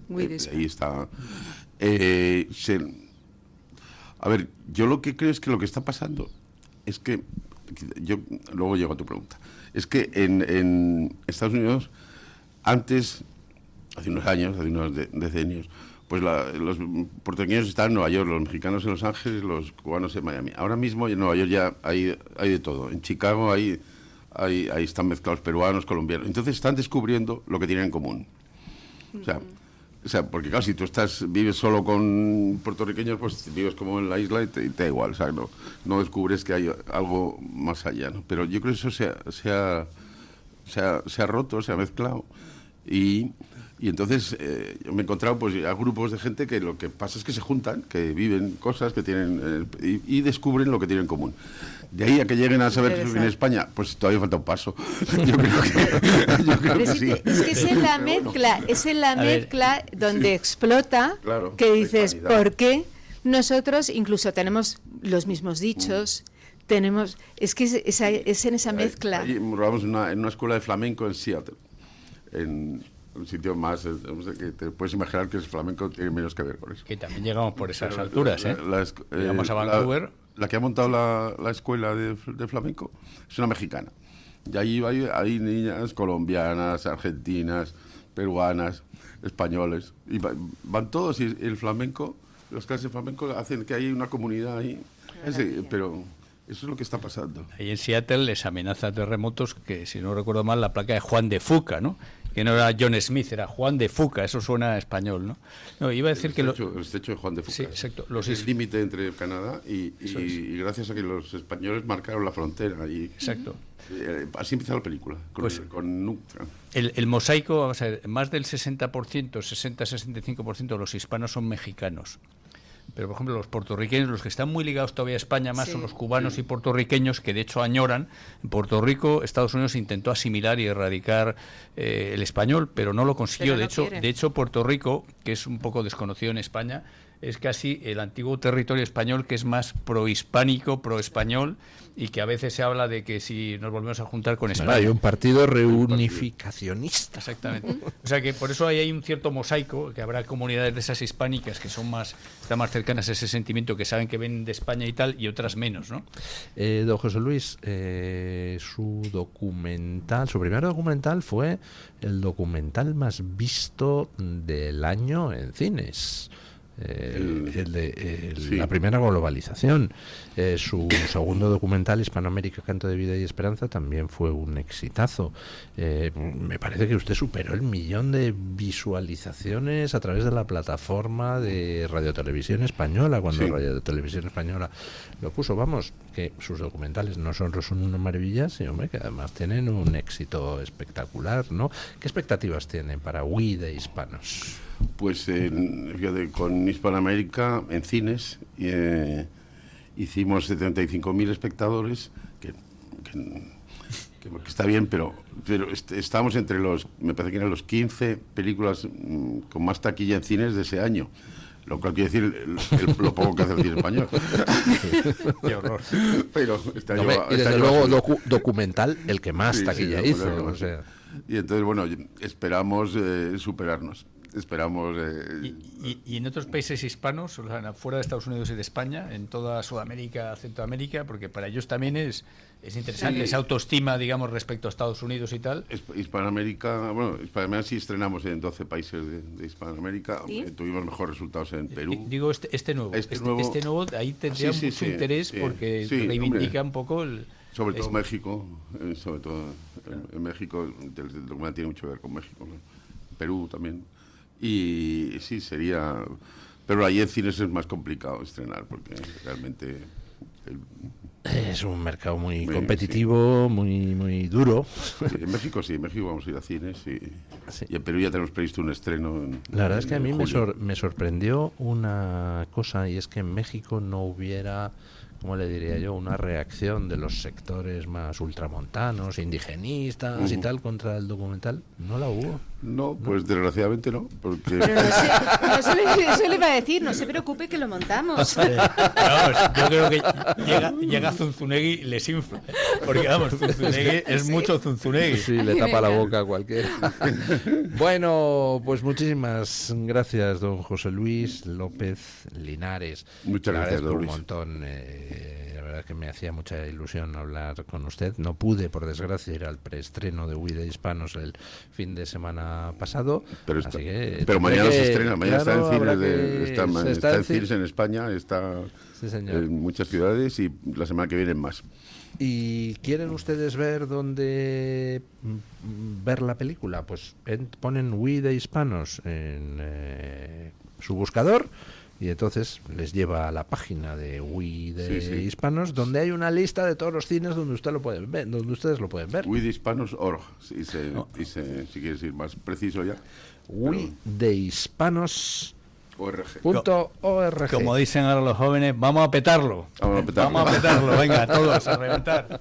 Pues ahí está. A ver, yo lo que creo es que lo que está pasando es que, luego llego a tu pregunta, es que en Estados Unidos, antes, hace unos años, hace unos decenios, pues los puertorriqueños estaban en Nueva York, los mexicanos en Los Ángeles, los cubanos en Miami. Ahora mismo en Nueva York ya hay de todo. En Chicago ahí están mezclados peruanos, colombianos. Entonces están descubriendo lo que tienen en común. O sea, porque claro, si tú vives solo con puertorriqueños, pues vives como en la isla y te da igual. O sea, no descubres que hay algo más allá, ¿no? Pero yo creo que eso se ha roto, se ha mezclado. Y entonces yo me he encontrado pues a grupos de gente que lo que pasa es que se juntan, que viven cosas que tienen y descubren lo que tienen en común. De ahí a que lleguen a saber que viven en España, pues todavía falta un paso. Yo creo que sí. Es que es en la mezcla, donde explota, claro, que dices, ¿por qué nosotros incluso tenemos los mismos dichos, tenemos, es que es en esa mezcla. Rodamos en una escuela de flamenco en Seattle, en un sitio más, que te puedes imaginar que el flamenco tiene menos que ver con eso. Que también llegamos por esas alturas, ¿eh? Llegamos a Vancouver. La que ha montado la escuela de flamenco es una mexicana. Y ahí hay niñas colombianas, argentinas, peruanas, españoles. Y van todos, y el flamenco, las clases de flamenco hacen que haya una comunidad ahí. Pero eso es lo que está pasando. Ahí en Seattle les amenaza terremotos, que si no recuerdo mal, la placa de Juan de Fuca, ¿no? Que no era John Smith, era Juan de Fuca, eso suena a español, ¿no? No, iba a decir el estrecho de Juan de Fuca. Sí, exacto. Es el límite entre Canadá y gracias a que los españoles marcaron la frontera. Exacto. Así empieza la película, con Nutka. El mosaico, vamos a ver, más del 60-65% de los hispanos son mexicanos. Pero, por ejemplo, los puertorriqueños, los que están muy ligados todavía a España, más son los cubanos y puertorriqueños, que de hecho añoran. En Puerto Rico, Estados Unidos intentó asimilar y erradicar el español, pero no lo consiguió. De hecho, Puerto Rico, que es un poco desconocido en España, es casi el antiguo territorio español que es más prohispánico, proespañol, y que a veces se habla de que si nos volvemos a juntar con España. Hay un partido reunificacionista. Exactamente. O sea que por eso ahí hay un cierto mosaico, que habrá comunidades de esas hispánicas que están más cercanas a ese sentimiento, que saben que ven de España y tal, y otras menos, ¿no? Don José Luis, su primer documental fue el documental más visto del año en cines. La primera globalización. Su segundo documental, Hispanoamérica, Canto de Vida y Esperanza, también fue un exitazo. Me parece que usted superó el 1.000.000 de visualizaciones a través de la plataforma de Radiotelevisión Española, cuando Radiotelevisión Española lo puso. Vamos, que sus documentales no solo son una maravilla, sino que además tienen un éxito espectacular, ¿no? ¿Qué expectativas tienen para We de Hispanos? Pues con Hispanoamérica en cines hicimos 75.000 espectadores, que está bien, pero estamos entre me parece que eran los 15 películas con más taquilla en cines de ese año. Lo cual quiere decir lo poco que hace el cine español. Qué horror. Pero y desde luego documental el que más taquilla hizo. O sea. Y entonces, bueno, esperamos superarnos. Esperamos. Y en otros países hispanos, o sea, fuera de Estados Unidos y de España, en toda Sudamérica, Centroamérica, porque para ellos también es interesante esa autoestima, digamos, respecto a Estados Unidos y tal. Hispanoamérica sí estrenamos en 12 países de Hispanoamérica. ¿Sí? Tuvimos mejores resultados en Perú. Digo, este nuevo, ahí tendría mucho interés porque reivindica un poco el. Sobre todo México, en México, el documental tiene mucho que ver con México, ¿no? Perú también. Y sí, sería. Pero ahí en cines es más complicado estrenar, porque realmente. Es un mercado muy competitivo, muy duro. Sí, en México vamos a ir a cines. Y en Perú ya tenemos previsto un estreno. La verdad es que a mí me sorprendió una cosa, y es que en México no hubiera, ¿cómo le diría yo?, una reacción de los sectores más ultramontanos, indigenistas y tal contra el documental. ¿No la hubo? No, pues desgraciadamente no. Porque... Pero eso le iba a decir, no se preocupe que lo montamos. Vamos, yo creo que llega Zunzunegui y les infla. Porque vamos, Zunzunegui es mucho Zunzunegui. Sí, le tapa la boca a cualquiera. Bueno, pues muchísimas gracias, don José Luis López Linares. Muchas gracias, don Luis. Un montón. La verdad es que me hacía mucha ilusión hablar con usted. No pude, por desgracia, ir al preestreno de We de Hispanos el fin de semana pasado. Pero mañana se estrena, mañana está en cines en España, está en muchas ciudades y la semana que viene más. ¿Y quieren ustedes ver dónde ver la película? Pues ponen We de Hispanos en su buscador y entonces les lleva a la página de We de Hispanos, donde hay una lista de todos los cines donde ustedes lo pueden ver, WeDeHispanos.org, si quieres ir más preciso ya. WeDeHispanos.org. Como dicen ahora los jóvenes, vamos a petarlo. Vamos a petarlo, venga, todos a reventar.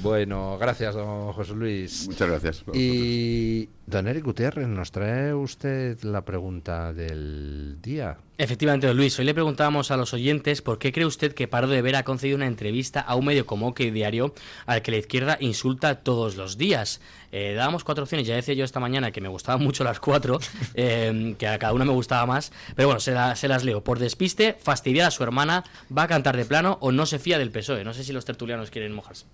Bueno, gracias, don José Luis. Muchas gracias. Y Don Eric Gutiérrez, ¿nos trae usted la pregunta del día? Efectivamente, don Luis, hoy le preguntábamos a los oyentes por qué cree usted que Pardo de Vera ha concedido una entrevista a un medio como OK Diario al que la izquierda insulta todos los días. Dábamos 4 opciones, ya decía yo esta mañana que me gustaban mucho las 4, que a cada una me gustaba más, pero bueno, se las leo. Por despiste, fastidiar a su hermana, va a cantar de plano o no se fía del PSOE. No sé si los tertulianos quieren mojarse.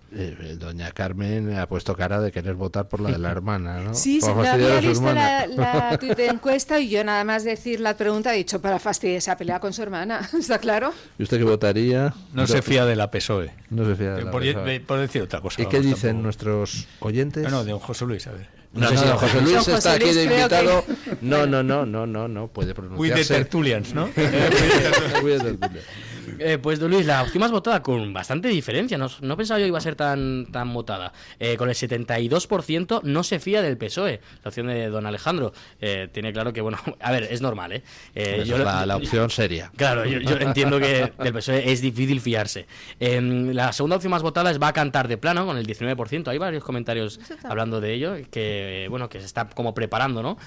Doña Carmen ha puesto cara de querer votar por la de la hermana, ¿no? Sí, Por se fastidiar había a su visto hermana. la tuit de encuesta y yo nada más decir la pregunta he dicho para fastidiar esa pelea con su hermana, ¿está claro? ¿Y usted qué votaría? No se fía de la PSOE. No se fía de la PSOE. Por decir otra cosa. ¿Y qué dicen nuestros oyentes? No, de don José Luis, a ver. No sé si don José Luis está aquí de invitado. Que... No, puede pronunciarse. With the tertulians, ¿no? With the tertulians. Pues don Luis, la opción más votada con bastante diferencia, no pensaba yo iba a ser tan votada, con el 72% no se fía del PSOE, la opción de don Alejandro. Tiene claro que, bueno, a ver, es normal, la opción seria. Claro, yo entiendo que del PSOE es difícil fiarse. La segunda opción más votada es va a cantar de plano, con el 19%, hay varios comentarios hablando de ello, que bueno, que se está como preparando, ¿no?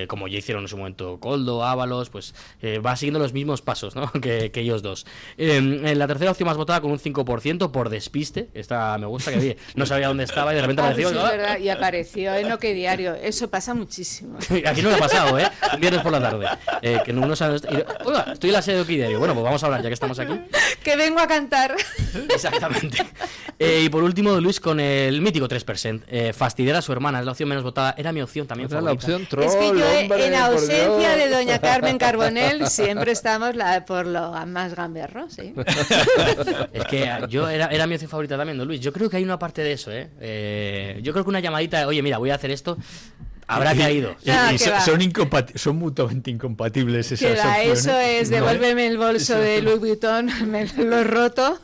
Como ya hicieron en su momento Koldo, Ábalos, pues va siguiendo los mismos pasos, ¿no? que ellos dos. La tercera opción más votada con un 5% por despiste. Esta me gusta, que vi, no sabía dónde estaba y de repente apareció. Sí, verdad, y apareció en OK Diario. Eso pasa muchísimo. Aquí no me ha pasado, un viernes por la tarde. Que uno sabe. Oiga, estoy en la sede de OK Diario. Bueno, pues vamos a hablar ya que estamos aquí. Que vengo a cantar. Exactamente. Y por último, Luis, con el mítico 3%. Fastidiar a su hermana, es la opción menos votada. Era mi opción también favorita. La opción troll, es que yo, hombre, en ausencia de doña Carmen Carbonell, siempre estamos por lo más gamberro, sí. Es que yo era mi opción favorita también, don Luis. Yo creo que hay una parte de eso, yo creo que una llamadita, oye, mira, voy a hacer esto, habrá caído. Son mutuamente incompatibles esas opciones. Eso es, devuélveme el bolso eso de Louis Vuitton, me lo he roto.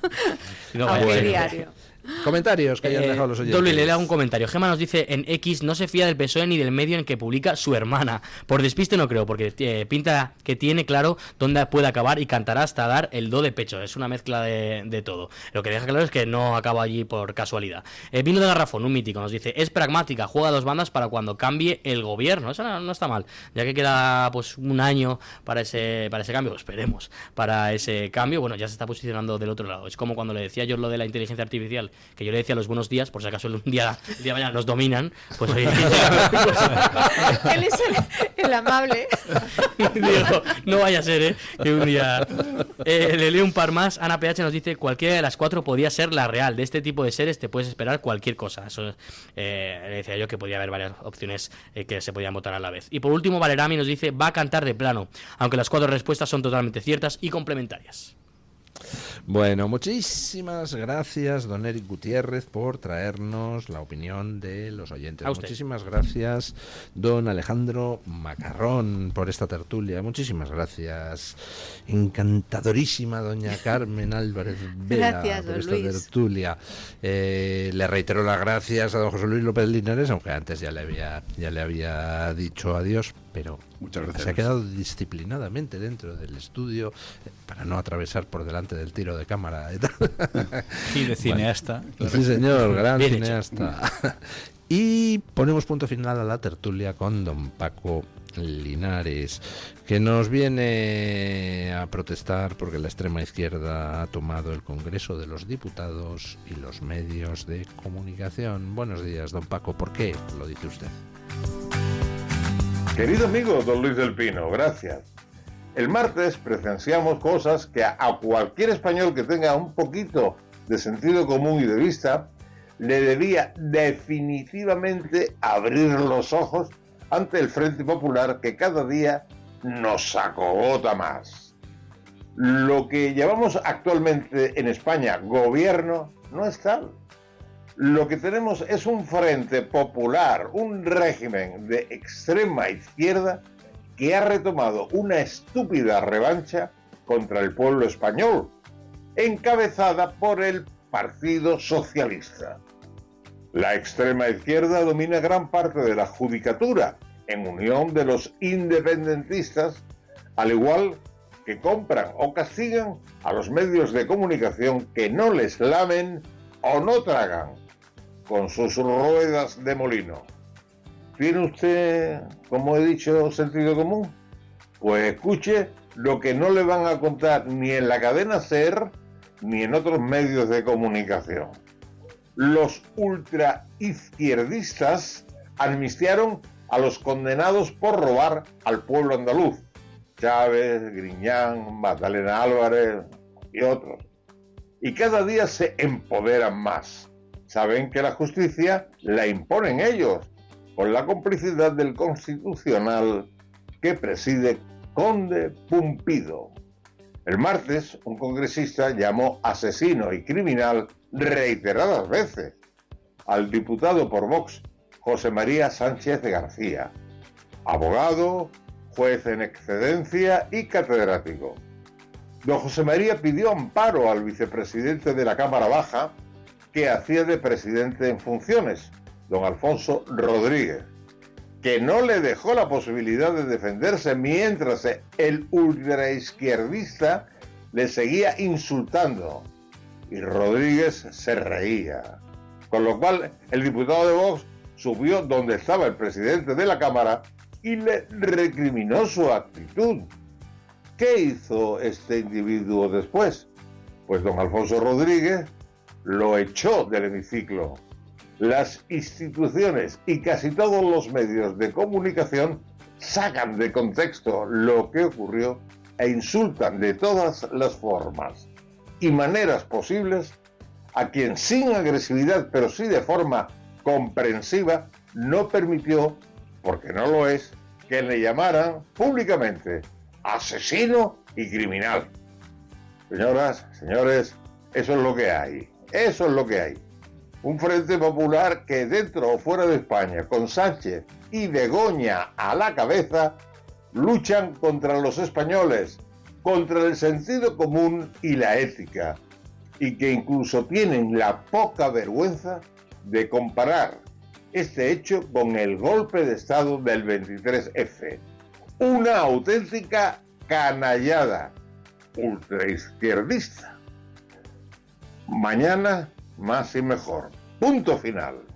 OK Diario. Comentarios que hayan dejado los oyentes. Don Luis, le leo un comentario. Gema nos dice en X, no se fía del PSOE ni del medio en que publica su hermana. Por despiste no creo, porque pinta que tiene claro dónde puede acabar y cantará hasta dar el do de pecho. Es una mezcla de todo. Lo que deja claro es que no acaba allí por casualidad. Vino de Garrafón, un mítico, nos dice, es pragmática, juega a 2 bandas para cuando cambie el gobierno. Eso no está mal. Ya que queda pues un año para ese cambio, esperemos, para ese cambio, bueno, ya se está posicionando del otro lado. Es como cuando le decía yo lo de la inteligencia artificial, que yo le decía los buenos días, por si acaso el día de mañana nos dominan, pues oye, él es el amable. Digo, no vaya a ser, que un día le leo un par más. Ana PH nos dice, cualquiera de las 4 podía ser la real. De este tipo de seres te puedes esperar cualquier cosa. Eso le decía yo que podía haber varias opciones que se podían votar a la vez. Y por último, Valerami nos dice, va a cantar de plano, aunque las 4 respuestas son totalmente ciertas y complementarias. Bueno, muchísimas gracias, don Eric Gutiérrez, por traernos la opinión de los oyentes. Muchísimas gracias, don Alejandro Macarrón, por esta tertulia. Muchísimas gracias, encantadorísima doña Carmen Álvarez Vera, gracias, por esta Luis. tertulia. Le reitero las gracias a don José Luis López Linares, aunque antes ya le había dicho adiós, pero muchas gracias. Se ha quedado disciplinadamente dentro del estudio para no atravesar por delante del tiro de cámara. Y de cineasta. Bueno, sí, señor, gran bien cineasta. Y ponemos punto final a la tertulia con don Paco Linares, que nos viene a protestar porque la extrema izquierda ha tomado el Congreso de los Diputados y los medios de comunicación. Buenos días, don Paco. ¿Por qué lo dice usted? Querido amigo don Luis del Pino, gracias. El martes presenciamos cosas que a cualquier español que tenga un poquito de sentido común y de vista le debía definitivamente abrir los ojos ante el Frente Popular que cada día nos acogota más. Lo que llamamos actualmente en España gobierno no es tal. Lo que tenemos es un Frente Popular, un régimen de extrema izquierda que ha retomado una estúpida revancha contra el pueblo español, encabezada por el Partido Socialista. La extrema izquierda domina gran parte de la judicatura, en unión de los independentistas, al igual que compran o castigan a los medios de comunicación que no les lamen o no tragan con sus ruedas de molino. ¿Tiene usted, como he dicho, sentido común? Pues escuche lo que no le van a contar ni en la cadena SER ni en otros medios de comunicación. Los ultraizquierdistas amnistiaron a los condenados por robar al pueblo andaluz. Chávez, Griñán, Magdalena Álvarez y otros. Y cada día se empoderan más. Saben que la justicia la imponen ellos, con la complicidad del Constitucional que preside Conde Pumpido. El martes, un congresista llamó asesino y criminal reiteradas veces al diputado por Vox, José María Sánchez de García, abogado, juez en excedencia y catedrático. Don José María pidió amparo al vicepresidente de la Cámara Baja, que hacía de presidente en funciones, don Alfonso Rodríguez, que no le dejó la posibilidad de defenderse mientras el ultraizquierdista le seguía insultando y Rodríguez se reía. Con lo cual el diputado de Vox subió donde estaba el presidente de la Cámara y le recriminó su actitud. ¿Qué hizo este individuo después? Pues don Alfonso Rodríguez lo echó del hemiciclo. Las instituciones y casi todos los medios de comunicación sacan de contexto lo que ocurrió e insultan de todas las formas y maneras posibles a quien sin agresividad, pero sí de forma comprensiva, no permitió, porque no lo es, que le llamaran públicamente asesino y criminal. Señoras, señores, eso es lo que hay. Eso es lo que hay. Un Frente Popular que dentro o fuera de España, con Sánchez y Begoña a la cabeza, luchan contra los españoles, contra el sentido común y la ética, y que incluso tienen la poca vergüenza de comparar este hecho con el golpe de Estado del 23F. Una auténtica canallada ultraizquierdista. Mañana más y mejor. Punto final.